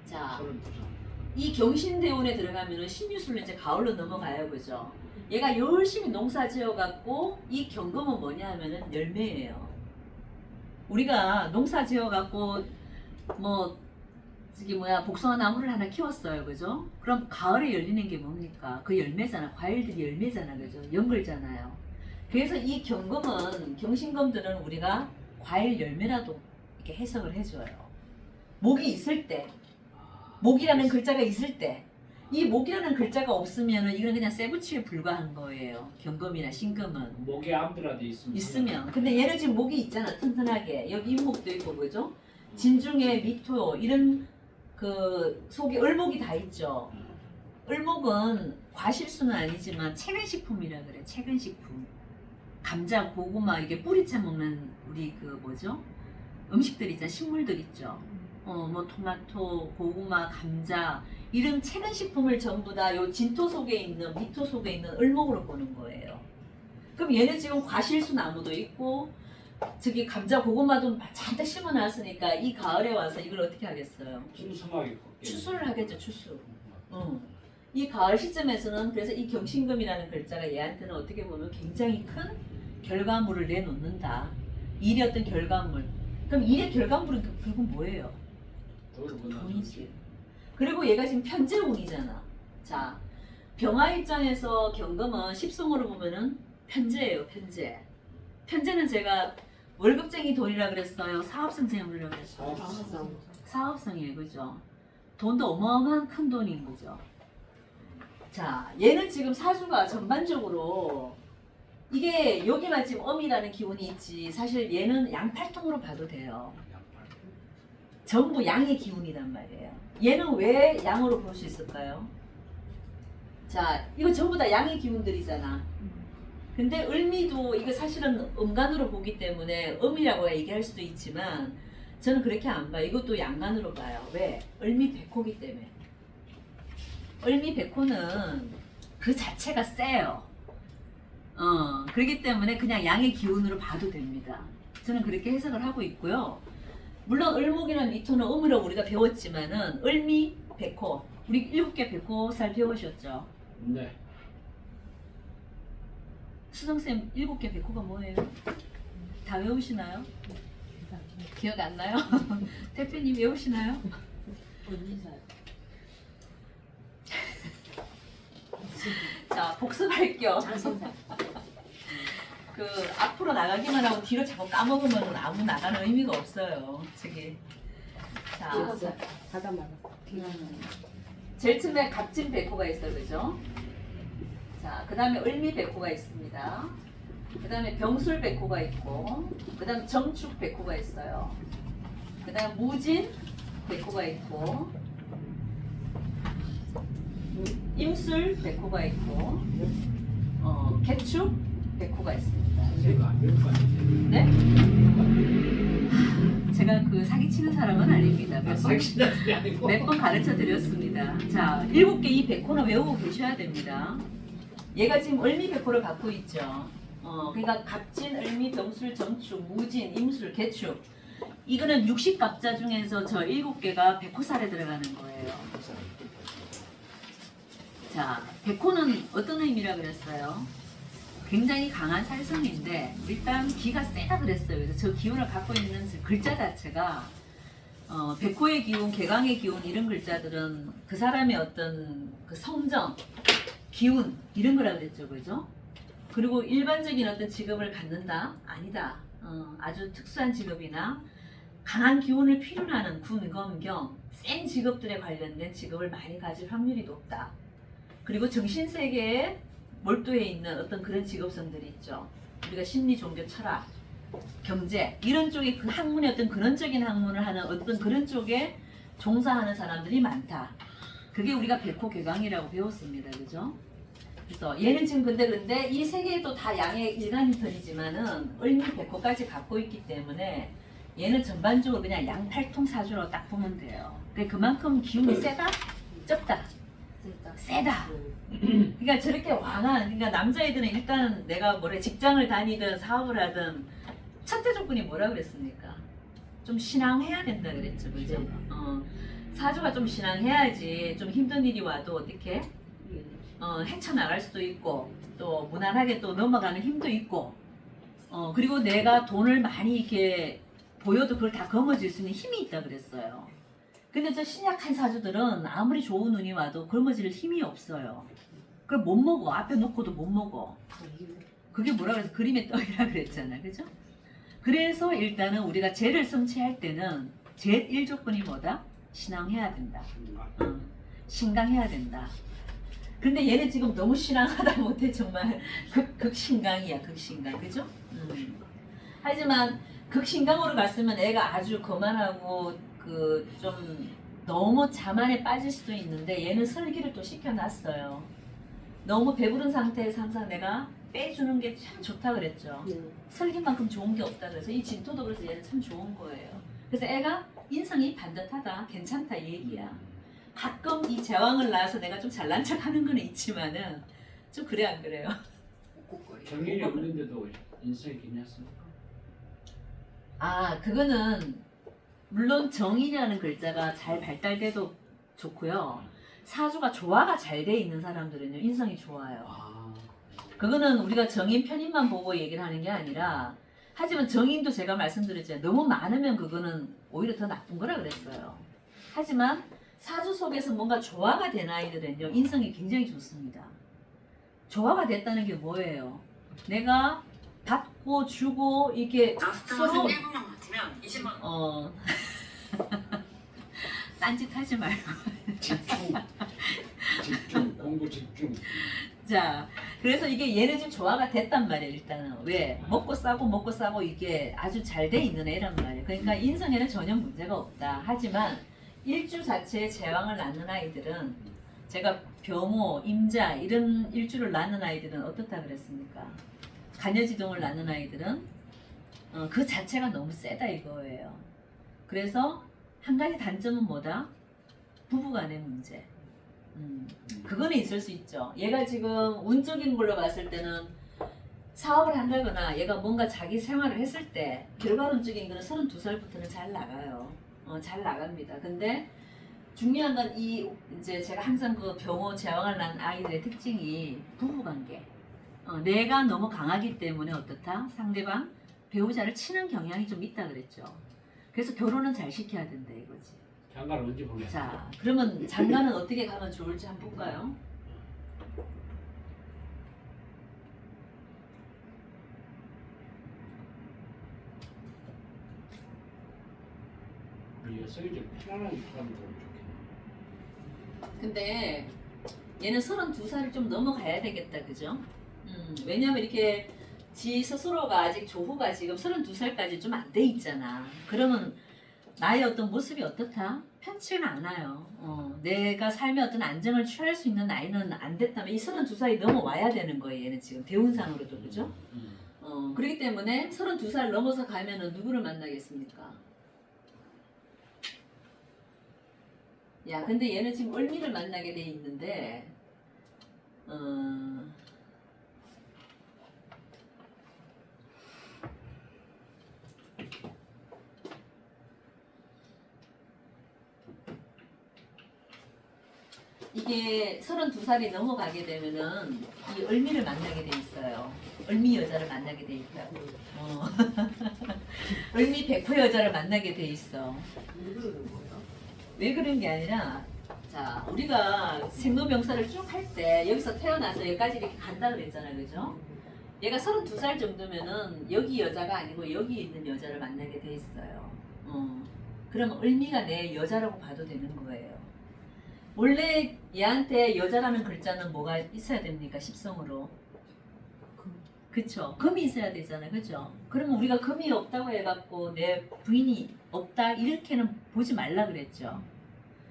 자, 32살. 이 경신대운에 들어가면은 신유술로 이제 가을로 넘어가요, 그죠? 얘가 열심히 농사 지어갖고 이 경금은 뭐냐 하면은 열매예요. 우리가 농사 지어갖고 뭐 저기 뭐야 복숭아 나무를 하나 키웠어요, 그죠? 그럼 가을에 열리는 게 뭡니까? 그 열매잖아. 과일들이 열매잖아, 그죠? 연글잖아요. 그래서 이 경금은 경신금들은 우리가 과일 열매라도 이렇게 해석을 해줘요. 목이 있을 때. 목이라는 글자가 있을 때, 이 목이라는 글자가 없으면은 이건 그냥 쇠붙이에 불과한 거예요. 경금이나 신금은 목에 암드라도 있으면. 근데 얘는 지금 목이 있잖아, 튼튼하게. 여기 잇목도 있고, 그죠? 진중에 미토 이런 그 속에 을목이 다 있죠. 을목은 과실수는 아니지만 체근식품이라 그래. 체근식품. 감자, 고구마 이게 뿌리째 먹는 우리 그 뭐죠? 음식들 있잖아, 식물들 있죠. 뭐 토마토, 고구마, 감자 이런 체근식품을 전부 다 요 진토 속에 있는 미토 속에 있는 을목으로 보는 거예요. 그럼 얘는 지금 과실수 나무도 있고 저기 감자, 고구마도 잔뜩 심어놨으니까 이 가을에 와서 이걸 어떻게 하겠어요? 풍성하게 추수를 하겠죠, 추수. 이 가을 시점에서는 그래서 이 경신금이라는 글자가 얘한테는 어떻게 보면 굉장히 큰 결과물을 내놓는다. 일의 어떤 결과물. 그럼 일의 결과물은 결국 뭐예요? 돈이지. 그리고 얘가 지금 편재운이잖아. 자, 병화 입장에서 경금은 십성으로 보면은 편재예요, 편재. 편재는 제가 월급쟁이 돈이라 그랬어요. 사업성 재물이라 그랬어요. 사업성. 사업성이에요, 그죠? 돈도 어마어마한 큰 돈인 거죠. 자, 얘는 지금 사주가 전반적으로 이게 여기만 지금 음이라는 기운이 있지 사실 얘는 양팔통으로 봐도 돼요. 전부 양의 기운이란 말이에요. 얘는 왜 양으로 볼 수 있을까요? 자, 이거 전부 다 양의 기운들이잖아. 근데 을미도 이거 사실은 음간으로 보기 때문에 음이라고 얘기할 수도 있지만 저는 그렇게 안 봐요. 이것도 양간으로 봐요. 왜? 을미 백호기 때문에. 을미 백호는 그 자체가 세요. 그렇기 때문에 그냥 양의 기운으로 봐도 됩니다. 저는 그렇게 해석을 하고 있고요. 물론 을목이나 미토는 음으로 우리가 배웠지만은 을미, 백호 우리 7개 백호살 배우셨죠? 네. 수성쌤 7개 백호가 뭐예요? 다 외우시나요? 기억 안 나요? 대표님 외우시나요? 자, 복습할 겸 그 앞으로 나가기만 하고 뒤로 자꾸 까먹으면 아무 나가는 의미가 없어요. 저기 자, 바다 말았어. 제일 처음에 갑진 백호가 있어요, 그죠? 자, 그 다음에 을미백호가 있습니다. 그 다음에 병술백호가 있고, 그 다음 정축백호가 있어요. 그 다음 무진백호가 있고, 임술백호가 있고, 개축백호가 있습니다. 선생님 안 배울 거 같은데. 네? 제가 그 사기치는 사람은 아닙니다. 사기치는 게 아니고. 몇 번 가르쳐 드렸습니다. 자, 7개 이 백호는 외우고 계셔야 됩니다. 얘가 지금 을미백호를 갖고 있죠. 그러니까 갑진, 을미, 병술, 정축, 무진, 임술, 개축. 이거는 60갑자 중에서 저 7개가 백호살에 들어가는 거예요. 자, 백호는 어떤 의미라 그랬어요? 굉장히 강한 살성인데 일단 기가 세다 그랬어요. 그래서 저 기운을 갖고 있는 글자 자체가 백호의 기운, 개강의 기운 이런 글자들은 그 사람의 어떤 그 성정, 기운 이런 거라 그랬죠, 그죠? 그리고 일반적인 어떤 직업을 갖는다? 아니다. 아주 특수한 직업이나 강한 기운을 필요로 하는 군, 검, 경, 센 직업들에 관련된 직업을 많이 가질 확률이 높다. 그리고 정신세계에 몰두해 있는 어떤 그런 직업성들이 있죠. 우리가 심리, 종교, 철학, 경제 이런 쪽에 그 학문의 어떤 근원적인 학문을 하는 어떤 그런 쪽에 종사하는 사람들이 많다. 그게 우리가 백호 개강이라고 배웠습니다. 그죠? 그래서 얘는 지금 근데 이 세 개도 다 양의 일간인 편이지만은 을미 백호까지 갖고 있기 때문에 얘는 전반적으로 그냥 양팔통 사주로 딱 보면 돼요. 그만큼 기운이 세다? 적다? 세다. 그러니까 저렇게 왕한, 그러니까 남자애들은 일단 내가 직장을 다니든 사업을 하든 첫째 조건이 뭐라 그랬습니까? 좀 신앙해야 된다 그랬죠, 그죠? 사주가 좀 신앙해야지 좀 힘든 일이 와도 어떻게 헤쳐나갈 수도 있고 또 무난하게 또 넘어가는 힘도 있고 그리고 내가 돈을 많이 이렇게 보여도 그걸 다 거머쥘 수 있는 힘이 있다 그랬어요. 근데 저 신약한 사주들은 아무리 좋은 운이 와도 거머쥘 힘이 없어요. 그걸 못 먹어. 앞에 놓고도 못 먹어. 그게 뭐라 그래서 그림의 떡이라 그랬잖아. 그죠? 그래서 일단은 우리가 죄를 성취할 때는 제 1조건이 뭐다? 신앙해야 된다. 신강해야 된다. 근데 얘는 지금 너무 신앙하다 못해 정말 극신강이야. 극신강. 그죠? 하지만 극신강으로 갔으면 애가 아주 거만하고 좀 너무 자만에 빠질 수도 있는데 얘는 설기를 또 시켜놨어요. 너무 배부른 상태에서 항상 내가 빼주는 게 참 좋다 그랬죠. 설기만큼 좋은 게 없다 그래서 이 진토도 그래서 얘는 참 좋은 거예요. 그래서 애가 인성이 반듯하다, 괜찮다 이 얘기야. 가끔 이 제왕을 낳아서 내가 좀 잘난 척하는 건 있지만은 좀 그래 안 그래요? 정인이 없는데도 인성이 괜찮습니까? 아, 그거는 물론 정인이라는 글자가 잘 발달돼도 좋고요. 사주가 조화가 잘 돼 있는 사람들은요 인성이 좋아요. 그거는 우리가 정인 편인만 보고 얘기를 하는 게 아니라 하지만 정인도 제가 말씀드렸잖아요. 너무 많으면 그거는 오히려 더 나쁜 거라 그랬어요. 하지만 사주 속에서 뭔가 조화가 된 아이들은요 인성이 굉장히 좋습니다. 조화가 됐다는 게 뭐예요? 내가 받고 주고 이게 서로 1분만 버티면 20만 원. 딴짓 하지 말고. 집중, 공부 집중. 자, 그래서 이게 얘는 지금 조화가 됐단 말이에요. 일단은 왜 먹고 싸고 이게 아주 잘 돼 있는 애란 말이에요. 그러니까 인성에는 전혀 문제가 없다. 하지만 일주 자체에 제왕을 낳는 아이들은 제가 병호, 임자 이런 일주를 낳는 아이들은 어떻다 그랬습니까? 간여지동을 낳는 아이들은 그 자체가 너무 세다 이거예요. 그래서 한 가지 단점은 뭐다? 부부간의 문제. 그거는 있을 수 있죠. 얘가 지금 운적인 걸로 봤을 때는 사업을 한다거나 얘가 뭔가 자기 생활을 했을 때 결과론적인 거는 32살부터는 잘 나가요. 잘 나갑니다. 근데 중요한 건 이제 제가 항상 그 병호 제왕을 낳은 아이들의 특징이 부부관계. 내가 너무 강하기 때문에 어떻다? 상대방 배우자를 치는 경향이 좀 있다 그랬죠. 그래서 결혼은 잘 시켜야 된다 이거지. 장가를 언제 보내? 자, 그러면 장가는 어떻게 가면 좋을지 한번 볼까요? 우리 여성이 좀 편안하게 하면 좋겠네. 근데 얘는 32살을 좀 넘어가야 되겠다, 그죠? 왜냐면 이렇게 지 스스로가 아직 조후가 지금 32살까지 좀 안 돼 있잖아. 그러면 나의 어떤 모습이 어떻다? 편치는 않아요. 내가 삶의 어떤 안정을 취할 수 있는 나이는 안 됐다면 이 32살이 넘어와야 되는 거예요. 얘는 지금 대운상으로도, 그죠? 그렇기 때문에 32살 넘어서 가면은 누구를 만나겠습니까? 야, 근데 얘는 지금 을미를 만나게 돼 있는데, 이게 32살이 넘어가게 되면은 이 을미를 만나게 돼 있어요. 을미 여자를 만나게 돼 있다. 을미 백호 여자를 만나게 돼 있어. 왜 그러는 거예요? 왜 그런 게 아니라, 자, 우리가 생로병사를 쭉 할 때 여기서 태어나서 여기까지 이렇게 간다 그랬잖아요, 그죠? 얘가 32살 정도면은 여기 여자가 아니고 여기 있는 여자를 만나게 돼 있어요. 그러면 을미가 내 여자라고 봐도 되는 거예요. 원래 얘한테 여자라는 글자는 뭐가 있어야 됩니까? 십성으로. 그쵸? 금이 있어야 되잖아요, 그죠? 그러면 우리가 금이 없다고 해갖고 내 부인이 없다 이렇게는 보지 말라 그랬죠.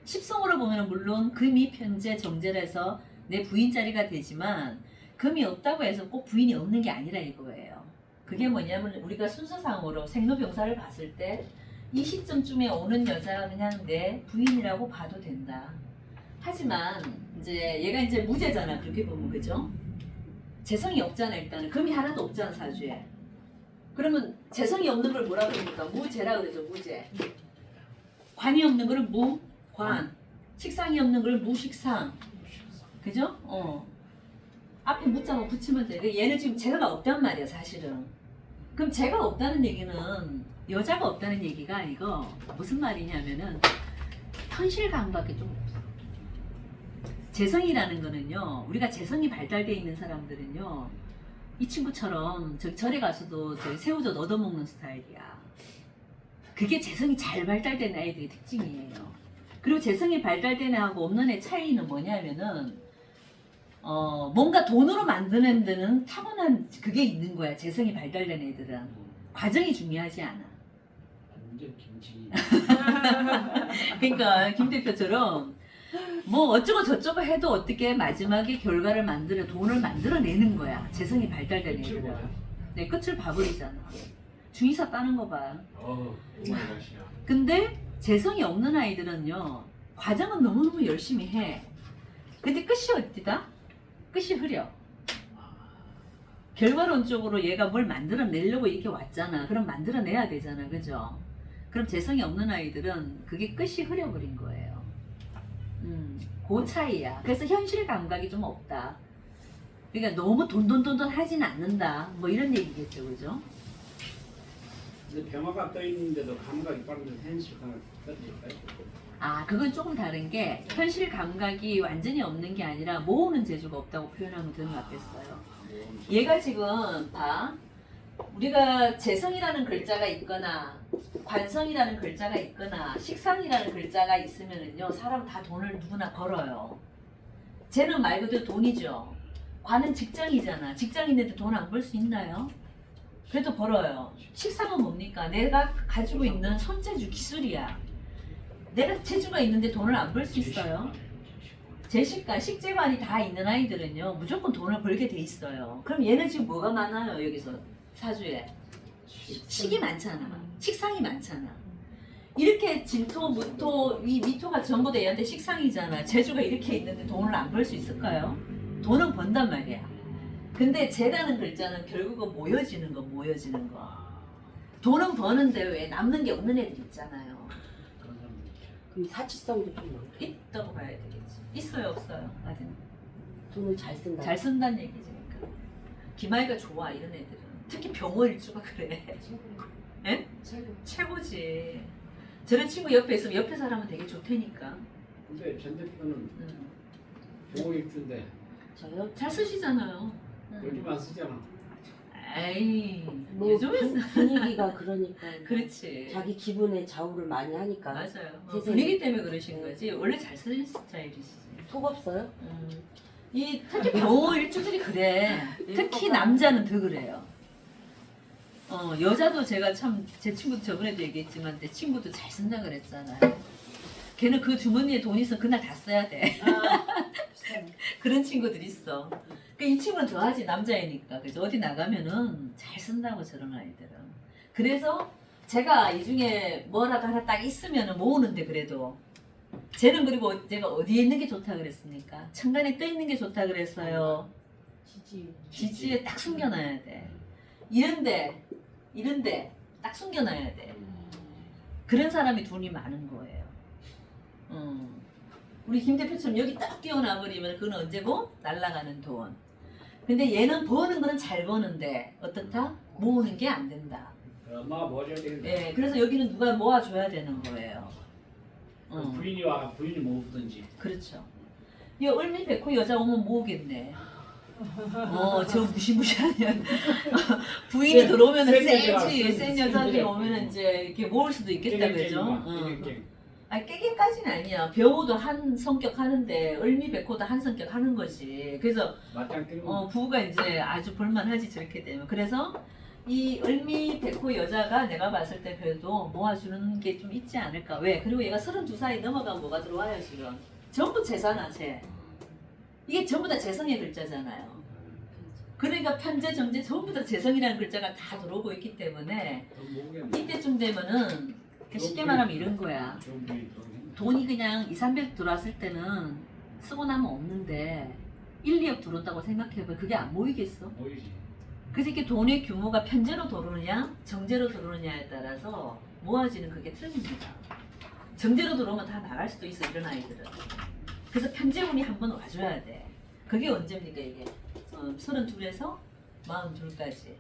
십성으로 보면 물론 금이 편재 정제라서 내 부인 자리가 되지만 금이 없다고 해서 꼭 부인이 없는 게 아니라 이거예요. 그게 뭐냐면 우리가 순서상으로 생로병사를 봤을 때 이 시점쯤에 오는 여자가 그냥 내 부인이라고 봐도 된다. 하지만 이제 얘가 이제 무죄잖아, 그렇게 보면, 그죠? 재성이 없잖아. 일단은 금이 하나도 없잖아, 사주에. 그러면 재성이 없는 걸 뭐라 그럽니까? 무재라 그러죠. 무재. 관이 없는 거는 무관, 식상이 없는 걸 무식상, 그죠? 앞에 무자만 붙이면 돼. 얘는 지금 재가 없단 말이야, 사실은. 그럼 재가 없다는 얘기는 여자가 없다는 얘기가 아니고 무슨 말이냐면은 현실 감각이 좀 없어. 재성이라는 거는요, 우리가 재성이 발달되어 있는 사람들은요, 이 친구처럼 절에 가서도 새우젓 얻어먹는 스타일이야. 그게 재성이 잘 발달된 아이들의 특징이에요. 그리고 재성이 발달된 애하고 없는 애 차이는 뭐냐면은 뭔가 돈으로 만드는 데는 타고난 그게 있는 거야. 재성이 발달된 애들은 과정이 중요하지 않아. 완전 김치. 그러니까 김 대표처럼 뭐 어쩌고 저쩌고 해도 어떻게 마지막에 결과를 만들어 돈을 만들어내는 거야. 재성이 발달된 끝을 애들은. 봐요. 네, 끝을 봐버리잖아. 중의사 따는 거 봐. 오마이갓이야. 근데 재성이 없는 아이들은요, 과정은 너무너무 열심히 해. 근데 끝이 어디다? 끝이 흐려. 결과론적으로 얘가 뭘 만들어내려고 이렇게 왔잖아. 그럼 만들어내야 되잖아. 그죠? 그럼 재성이 없는 아이들은 그게 끝이 흐려버린 거예요. 그 차이야. 그래서 현실 감각이 좀 없다. 그러니까 너무 돈돈 하진 않는다. 뭐 이런 얘기겠죠. 그죠? 근데 병화가 떠 있는데도 감각이 빠른데 현실 감각이 떨어질까요? 아, 그건 조금 다른 게 현실 감각이 완전히 없는 게 아니라 모으는 재주가 없다고 표현하면 되는 것 같겠어요. 얘가 지금 봐. 우리가 재성이라는 글자가 있거나 관성이라는 글자가 있거나 식상이라는 글자가 있으면은요, 사람 다 돈을 누구나 벌어요. 쟤는 말 그대로 돈이죠. 관은 직장이잖아. 직장 있는데 돈 안 벌 수 있나요? 그래도 벌어요. 식상은 뭡니까? 내가 가지고 있는 손재주 기술이야. 내가 재주가 있는데 돈을 안 벌 수 있어요? 재식관, 식재관이 다 있는 아이들은요, 무조건 돈을 벌게 돼 있어요. 그럼 얘는 지금 뭐가 많아요, 여기서 사주에? 식이 많잖아. 식상이 많잖아. 이렇게 진토, 무토, 미토가 전부 다 얘한테 식상이잖아. 재주가 이렇게 있는데 돈을 안 벌 수 있을까요? 돈은 번단 말이야. 근데 재라는 글자는 결국은 모여지는 거. 돈은 버는데 왜 남는 게 없는 애들 있잖아요. 그런 사람들 있죠. 그럼 사치성도 좀 많고 있다고 봐야 되겠지. 있어요, 없어요? 맞아. 돈을 잘 쓴다. 잘 쓴다는 얘기지. 그러니까. 기말가 좋아, 이런 애들은. 특히 병호일주가 그래. 예? 최고지. 저런 친구 옆에 있으면 옆에 사람은 되게 좋다니까. 근데 전 대표는 병호 입주인데 저요? 잘 쓰시잖아요. 요즘 안 쓰잖아. 에이 뭐 요즘은 분위기가 그러니까 그렇지. 자기 기분에 좌우를 많이 하니까 맞아요. 세상에. 분위기 때문에 그러신 거지. 원래 잘 쓰는 스타일이시지. 속 없어요? 이 특히 병호 일주들이 그래. 특히 남자는 더 그래요. 여자도 제가 참 제 친구도 저번에도 얘기했지만 내 친구도 잘 쓴다 그랬잖아요. 걔는 그 주머니에 돈 있으면 그날 다 써야 돼. 그런 친구들 있어. 이 친구는 더하지 남자이니까. 그래서 어디 나가면은 잘 쓴다고 저런 아이들은. 그래서 제가 이 중에 뭐라도 하나 딱 있으면은 모으는데 그래도 쟤는 그리고 제가 어디에 있는 게 좋다 그랬습니까? 천간에 떠 있는 게 좋다 그랬어요. 지지에 딱 숨겨놔야 돼. 이런데 딱 숨겨놔야 돼. 그런 사람이 돈이 많은 거예요. 우리 김 대표처럼 여기 딱 끼워놔버리면 그건 언제고? 날아가는 돈. 근데 얘는 버는 거는 잘 버는데 어떻다? 모으는 게 안 된다. 엄마가 모아줘야 되는데. 예, 그래서 여기는 누가 모아줘야 되는 거예요. 부인이 와 부인이 모으든지. 그렇죠. 이 을미백호 여자 오면 모으겠네. 저 무시무시하면 부인이 들어오면은 세지. 센 여자들이 오면은 이제 이렇게 모을 수도 있겠다, 그죠? 아니 깨갱까지는 아니야. 병호도 한 성격 하는데 을미백호도 한 성격 하는 거지. 그래서 부부가 이제 아주 볼만하지 저렇게 되면. 그래서 이 을미백호 여자가 내가 봤을 때 그래도 모아주는 게 좀 있지 않을까. 왜? 그리고 얘가 32살이 넘어가면 뭐가 들어와요 지금. 전부 재산아 쟤. 이게 전부 다 재성의 글자잖아요. 그러니까 편재 정재 전부 다 재성이라는 글자가 다 들어오고 있기 때문에 이때쯤 되면은 쉽게 말하면 이런 거야. 돈이 그냥 2, 300 들어왔을 때는 쓰고 나면 없는데 1, 2억 들어온다고 생각해봐. 그게 안 모이겠어? 모이지. 그래서 이렇게 돈의 규모가 편재로 들어오느냐 정재로 들어오느냐에 따라서 모아지는 그게 틀립니다. 정재로 들어오면 다 나갈 수도 있어 이런 아이들은. 그래서 편재운이 한번 와줘야 돼. 그게 언제입니까 이게? 32에서 42까지.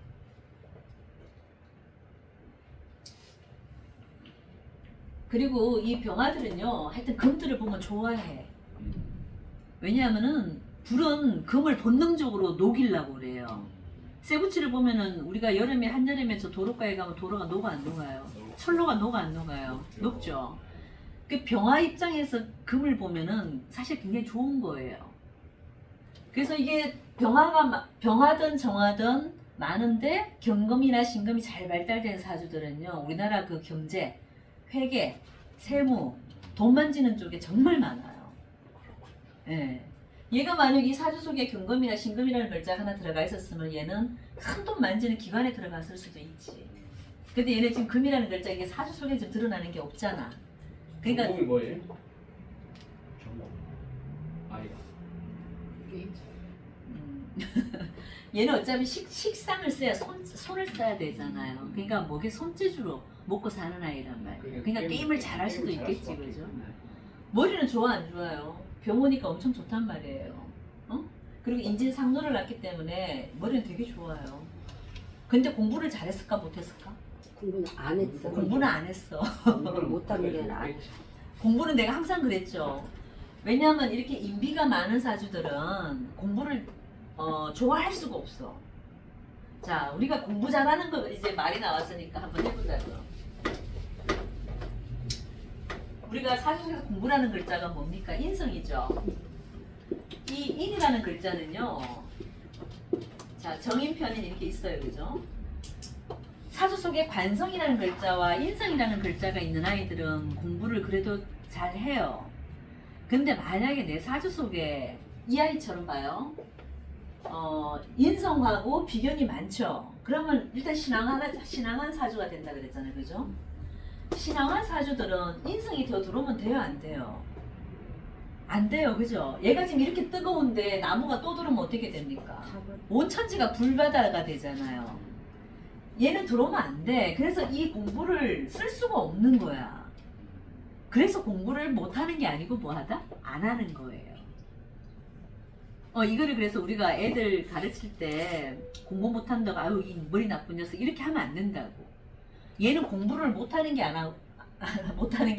그리고 이 병아들은요 하여튼 금들을 보면 좋아해. 왜냐하면은 불은 금을 본능적으로 녹이려고 그래요. 쇠붙이를 보면은 우리가 여름에 한여름에 저 도로가에 가면 도로가 녹아 안 녹아요? 철로가 녹아 안 녹아요? 녹죠. 그 병화 입장에서 금을 보면은 사실 굉장히 좋은 거예요. 그래서 이게 병화든 정화든 많은데 경금이나 신금이 잘 발달된 사주들은요 우리나라 그 경제, 회계, 세무, 돈 만지는 쪽에 정말 많아요. 예. 얘가 만약 이 사주 속에 경금이나 신금이라는 글자 하나 들어가 있었으면 얘는 큰 돈 만지는 기관에 들어갔을 수도 있지. 근데 얘네 지금 금이라는 글자 이게 사주 속에 좀 드러나는 게 없잖아. 그러니까 전공이 뭐예요? 전공. 아이가. 얘는 어차피 식상을 써야 손을 써야 되잖아요. 그러니까 목에 손재주로 먹고 사는 아이란 말이에요. 그러니까 게임을 잘할 수도 있겠지, 그죠? 머리는 좋아 안 좋아요? 병오니까 엄청 좋단 말이에요. 그리고 인진상노를 낳기 때문에 머리는 되게 좋아요. 근데 공부를 잘했을까 못했을까? 공부는 안 했어. 공부는 안 했어. 공부를 못하는 게 아니라 공부는 내가 항상 그랬죠. 왜냐하면 이렇게 인비가 많은 사주들은 공부를 좋아할 수가 없어. 자, 우리가 공부 잘하는 거 이제 말이 나왔으니까 한번 해보자고요. 우리가 사주 속에서 공부라는 글자가 뭡니까? 인성이죠. 이 인이라는 글자는요. 자, 정인편인 이렇게 있어요. 그죠? 사주 속에 관성이라는 글자와 인성이라는 글자가 있는 아이들은 공부를 그래도 잘 해요. 근데 만약에 내 사주 속에 이 아이처럼 봐요. 인성하고 비견이 많죠. 그러면 일단 신앙한 사주가 된다 그랬잖아요. 그죠? 신앙한 사주들은 인성이 더 들어오면 돼요? 안 돼요? 안 돼요. 그죠? 얘가 지금 이렇게 뜨거운데 나무가 또 들어오면 어떻게 됩니까? 온천지가 불바다가 되잖아요. 얘는 들어오면 안 돼. 그래서 이 공부를 쓸 수가 없는 거야. 그래서 공부를 못하는 게 아니고 뭐 하다? 안 하는 거예요. 이거를 그래서 우리가 애들 가르칠 때 공부 못한다고 아유 이 머리 나쁜 녀석 이렇게 하면 안 된다고. 얘는 공부를 못하는 게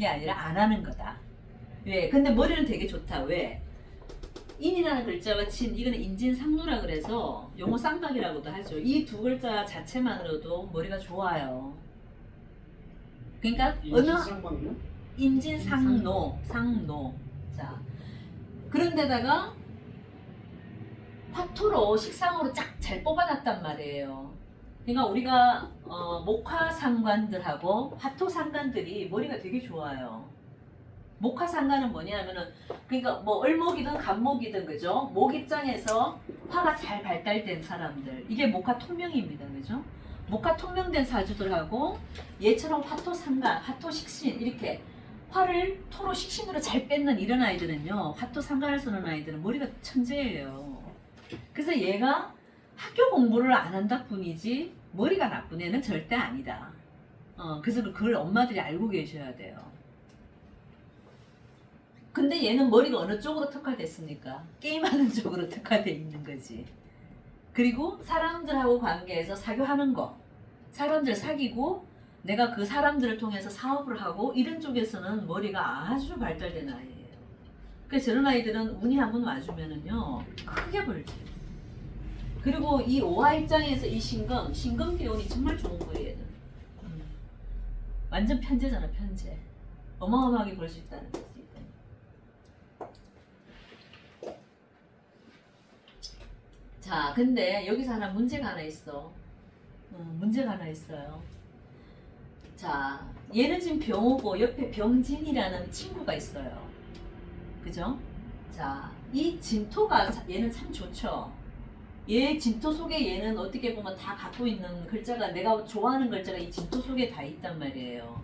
아니라 안 하는 거다. 왜? 근데 머리는 되게 좋다. 왜? 인이라는 글자와 진, 이거는 인진상노라 그래서 용어 쌍박이라고도 하죠. 이 두 글자 자체만으로도 머리가 좋아요. 그러니까 어느 인지상방요? 인진상노, 상노. 자, 그런데다가 화토로 식상으로 쫙 잘 뽑아놨단 말이에요. 그러니까 우리가 목화상관들하고 화토상관들이 머리가 되게 좋아요. 목화상관은 뭐냐면은 그러니까 뭐 을목이든 간목이든 그죠? 목 입장에서 화가 잘 발달된 사람들 이게 목화 통명입니다, 그죠? 목화 통명된 사주들하고 얘처럼 화토상관, 화토식신 이렇게 화를 토로 식신으로 잘 뺏는 이런 아이들은요, 화토상관을 쓰는 아이들은 머리가 천재예요. 그래서 얘가 학교 공부를 안 한다 뿐이지 머리가 나쁜 애는 절대 아니다. 그래서 그걸 엄마들이 알고 계셔야 돼요. 근데 얘는 머리가 어느 쪽으로 특화됐습니까? 게임하는 쪽으로 특화되어 있는 거지. 그리고 사람들하고 관계에서 사교하는 거, 사람들 사귀고 내가 그 사람들을 통해서 사업을 하고 이런 쪽에서는 머리가 아주 발달된 아이예요. 그래서 저런 아이들은 운이 한번 와주면은요 크게 벌지. 그리고 이 오화 입장에서 이 신금 기운이 정말 좋은 거예요. 얘는. 완전 편재잖아, 편재. 어마어마하게 벌 수 있다는 거지. 자, 근데 여기서 문제가 하나 있어. 문제가 하나 있어요. 자, 얘는 지금 병호고 옆에 병진이라는 친구가 있어요. 그죠? 자, 이 진토가 얘는 참 좋죠. 얘 진토 속에 얘는 어떻게 보면 다 갖고 있는 글자가 내가 좋아하는 글자가 이 진토 속에 다 있단 말이에요.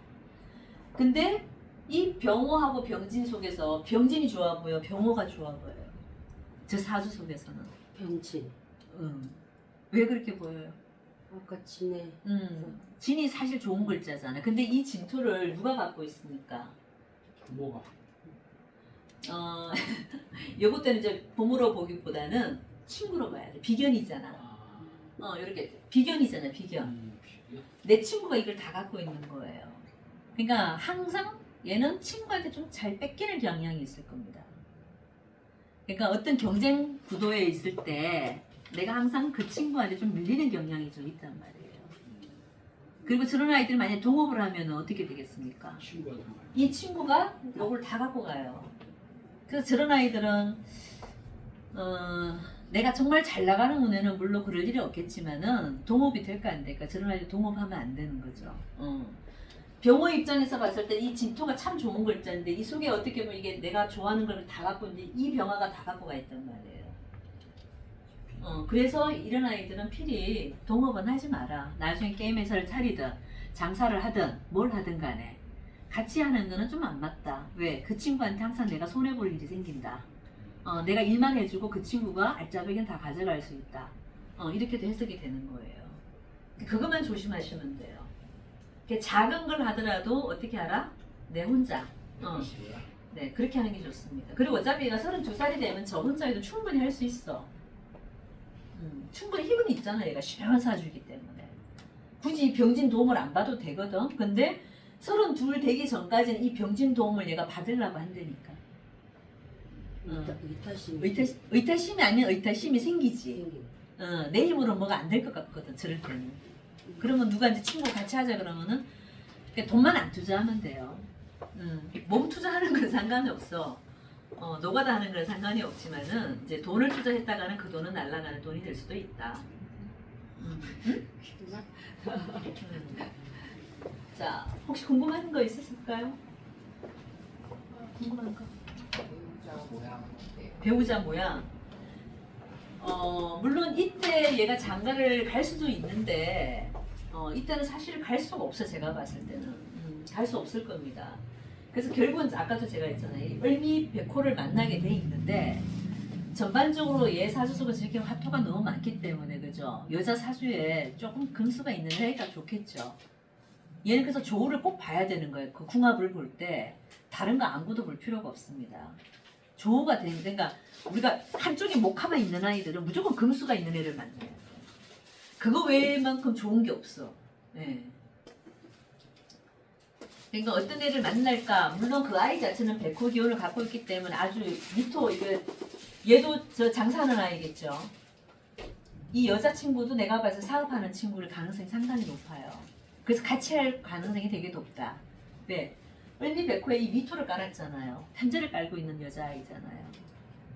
근데 이 병호하고 병진 속에서 병진이 좋아 보여, 병호가 좋아 보여요. 저 사주 속에서는. 병진. 왜 그렇게 보여요? 아까 진해. 진이 사실 좋은 글자잖아요. 근데 이 진토를 누가 갖고 있습니까? 뭐가? 요것 때는 이제 봄으로 보기보다는 친구로 봐야 돼. 비견이잖아. 이렇게 비견이잖아, 비견. 내 친구가 이걸 다 갖고 있는 거예요. 그러니까 항상 얘는 친구한테 좀 잘 뺏기는 경향이 있을 겁니다. 그러니까 어떤 경쟁 구도에 있을 때 내가 항상 그 친구한테 좀 밀리는 경향이 좀 있단 말이에요. 그리고 저런 아이들이 만약에 동업을 하면 어떻게 되겠습니까? 친구가 이 친구가 요걸 다 갖고 가요. 그래서 저런 아이들은 내가 정말 잘 나가는 운에는 물론 그럴 일이 없겠지만은 동업이 될까 안 될까? 저런 아이들 동업하면 안 되는 거죠. 병호 입장에서 봤을 때 이 진토가 참 좋은 글자인데 이 속에 어떻게 보면 이게 내가 좋아하는 걸 다 갖고 있는데 이 병화가 다 갖고 가 있단 말이에요. 그래서 이런 아이들은 필히 동업은 하지 마라. 나중에 게임 회사를 차리든 장사를 하든 뭘 하든 간에 같이 하는 거는 좀 안 맞다. 왜? 그 친구한테 항상 내가 손해볼 일이 생긴다. 내가 일만 해주고 그 친구가 알짜배기는 다 가져갈 수 있다. 이렇게도 해석이 되는 거예요. 그것만 조심하시면 돼요. 작은 걸 하더라도 어떻게 알아? 내 혼자. 네, 그렇게 하는 게 좋습니다. 그리고 어차피 얘가 32살이 되면 저 혼자 해도 충분히 할 수 있어. 충분히 힘은 있잖아. 얘가 시원한 사주이기 때문에. 굳이 병진 도움을 안 받아도 되거든. 근데 32 되기 전까지는 이 병진 도움을 얘가 받으려고 한다니까. 의타심이 아니면 의타심이 생기지. 내 힘으로 뭐가 안 될 것 같거든. 저럴 때는. 그러면 누가 이제 친구 같이 하자 그러면은 돈만 안 투자하면 돼요. 몸 투자하는 건 상관이 없어. 노가다 하는 건 상관이 없지만은 이제 돈을 투자했다가는 그 돈은 날아가는 돈이 될 수도 있다. 응? 자, 혹시 궁금한 거 있으실까요? 궁금한 거? 배우자 모양 어때요? 배우자 모양. 물론 이때 얘가 장가를 갈 수도 있는데 이때는 사실 갈 수가 없어. 제가 봤을 때는 갈 수 없을 겁니다. 그래서 결국은 아까도 제가 했잖아요. 을미백호를 만나게 돼 있는데 전반적으로 얘 사주 속에서 이렇게 화토가 너무 많기 때문에 그죠? 여자 사주에 조금 금수가 있는 애가 좋겠죠. 얘는 그래서 조우를 꼭 봐야 되는 거예요. 그 궁합을 볼 때 다른 거 아무것도 볼 필요가 없습니다. 조우가 되는, 그러니까 우리가 한쪽에 목화가 있는 아이들은 무조건 금수가 있는 애를 만나요. 그거 외만큼 좋은 게 없어. 네. 그러니까 어떤 애를 만날까? 물론 그 아이 자체는 백호 기운을 갖고 있기 때문에 아주 미토 이게 얘도 저 장사하는 아이겠죠. 이 여자친구도 내가 봐서 사업하는 친구일 가능성이 상당히 높아요. 그래서 같이 할 가능성이 되게 높다. 네. 웬디 베코에 이 미토를 깔았잖아요. 편제를 깔고 있는 여자아이잖아요.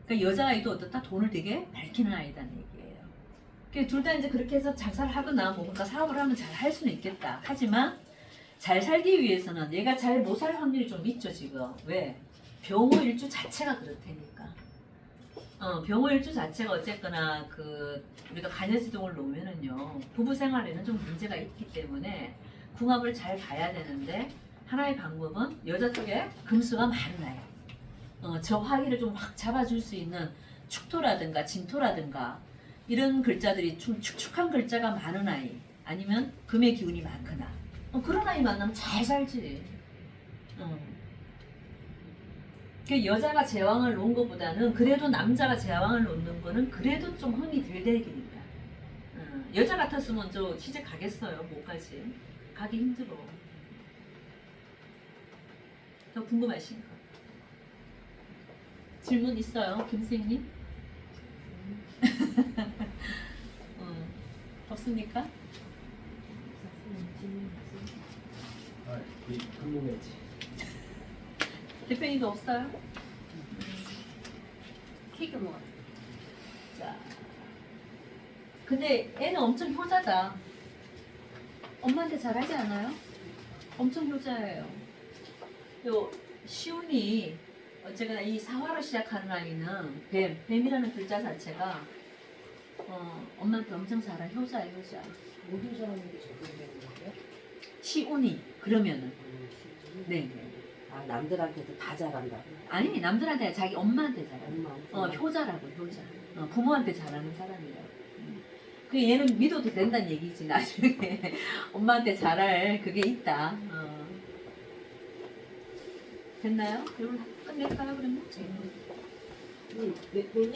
그러니까 여자아이도 어떻다 돈을 되게 밝히는 아이다는 얘기예요. 그러니까 둘 다 이제 그렇게 해서 장사를 하거나 뭔가 사업을 하면 잘 할 수는 있겠다. 하지만 잘 살기 위해서는 얘가 잘 못 살 확률이 좀 있죠 지금. 왜? 병호일주 자체가 그렇다니까. 병호일주 자체가 어쨌거나 그 우리가 간여지동을 놓으면은요 부부 생활에는 좀 문제가 있기 때문에 궁합을 잘 봐야 되는데 하나의 방법은 여자 쪽에 금수가 많은 아이. 저 화기를 좀 확 잡아줄 수 있는 축토라든가 진토라든가 이런 글자들이 좀 축축한 글자가 많은 아이 아니면 금의 기운이 많거나 그런 아이 만나면 잘 살지. 그 여자가 제왕을 놓은 것보다는 그래도 남자가 제왕을 놓는 거는 그래도 좀 흥이 덜 되기니까. 여자 같았으면 저 시집 가겠어요? 못 가지. 가기 힘들어. 더 궁금하신 거 질문 있어요, 김선생님? 없습니까? 아, 궁금했지. 대표님도 없어요? 케이크 먹어. 자, 근데 애는 엄청 효자다. 엄마한테 잘하지 않아요? 엄청 효자예요. 요 시운이 어쨌거나 이 사화로 시작하는 아이는 뱀이라는 글자 자체가 엄마한테 엄청 잘한 효자예요, 효자. 모든 사람이 적용되는 거예요? 시운이 그러면은 네. 아 남들한테도 다 잘한다고. 아니 남들한테 자기 엄마한테 잘해. 엄마한테. 효자라고 효자. 부모한테 잘하는 사람이라고. 그 얘는 믿어도 된다는 얘기지 나중에 엄마한테 잘할 그게 있다. 됐나요? 이걸 끝낼까요 그러면? 몇 년?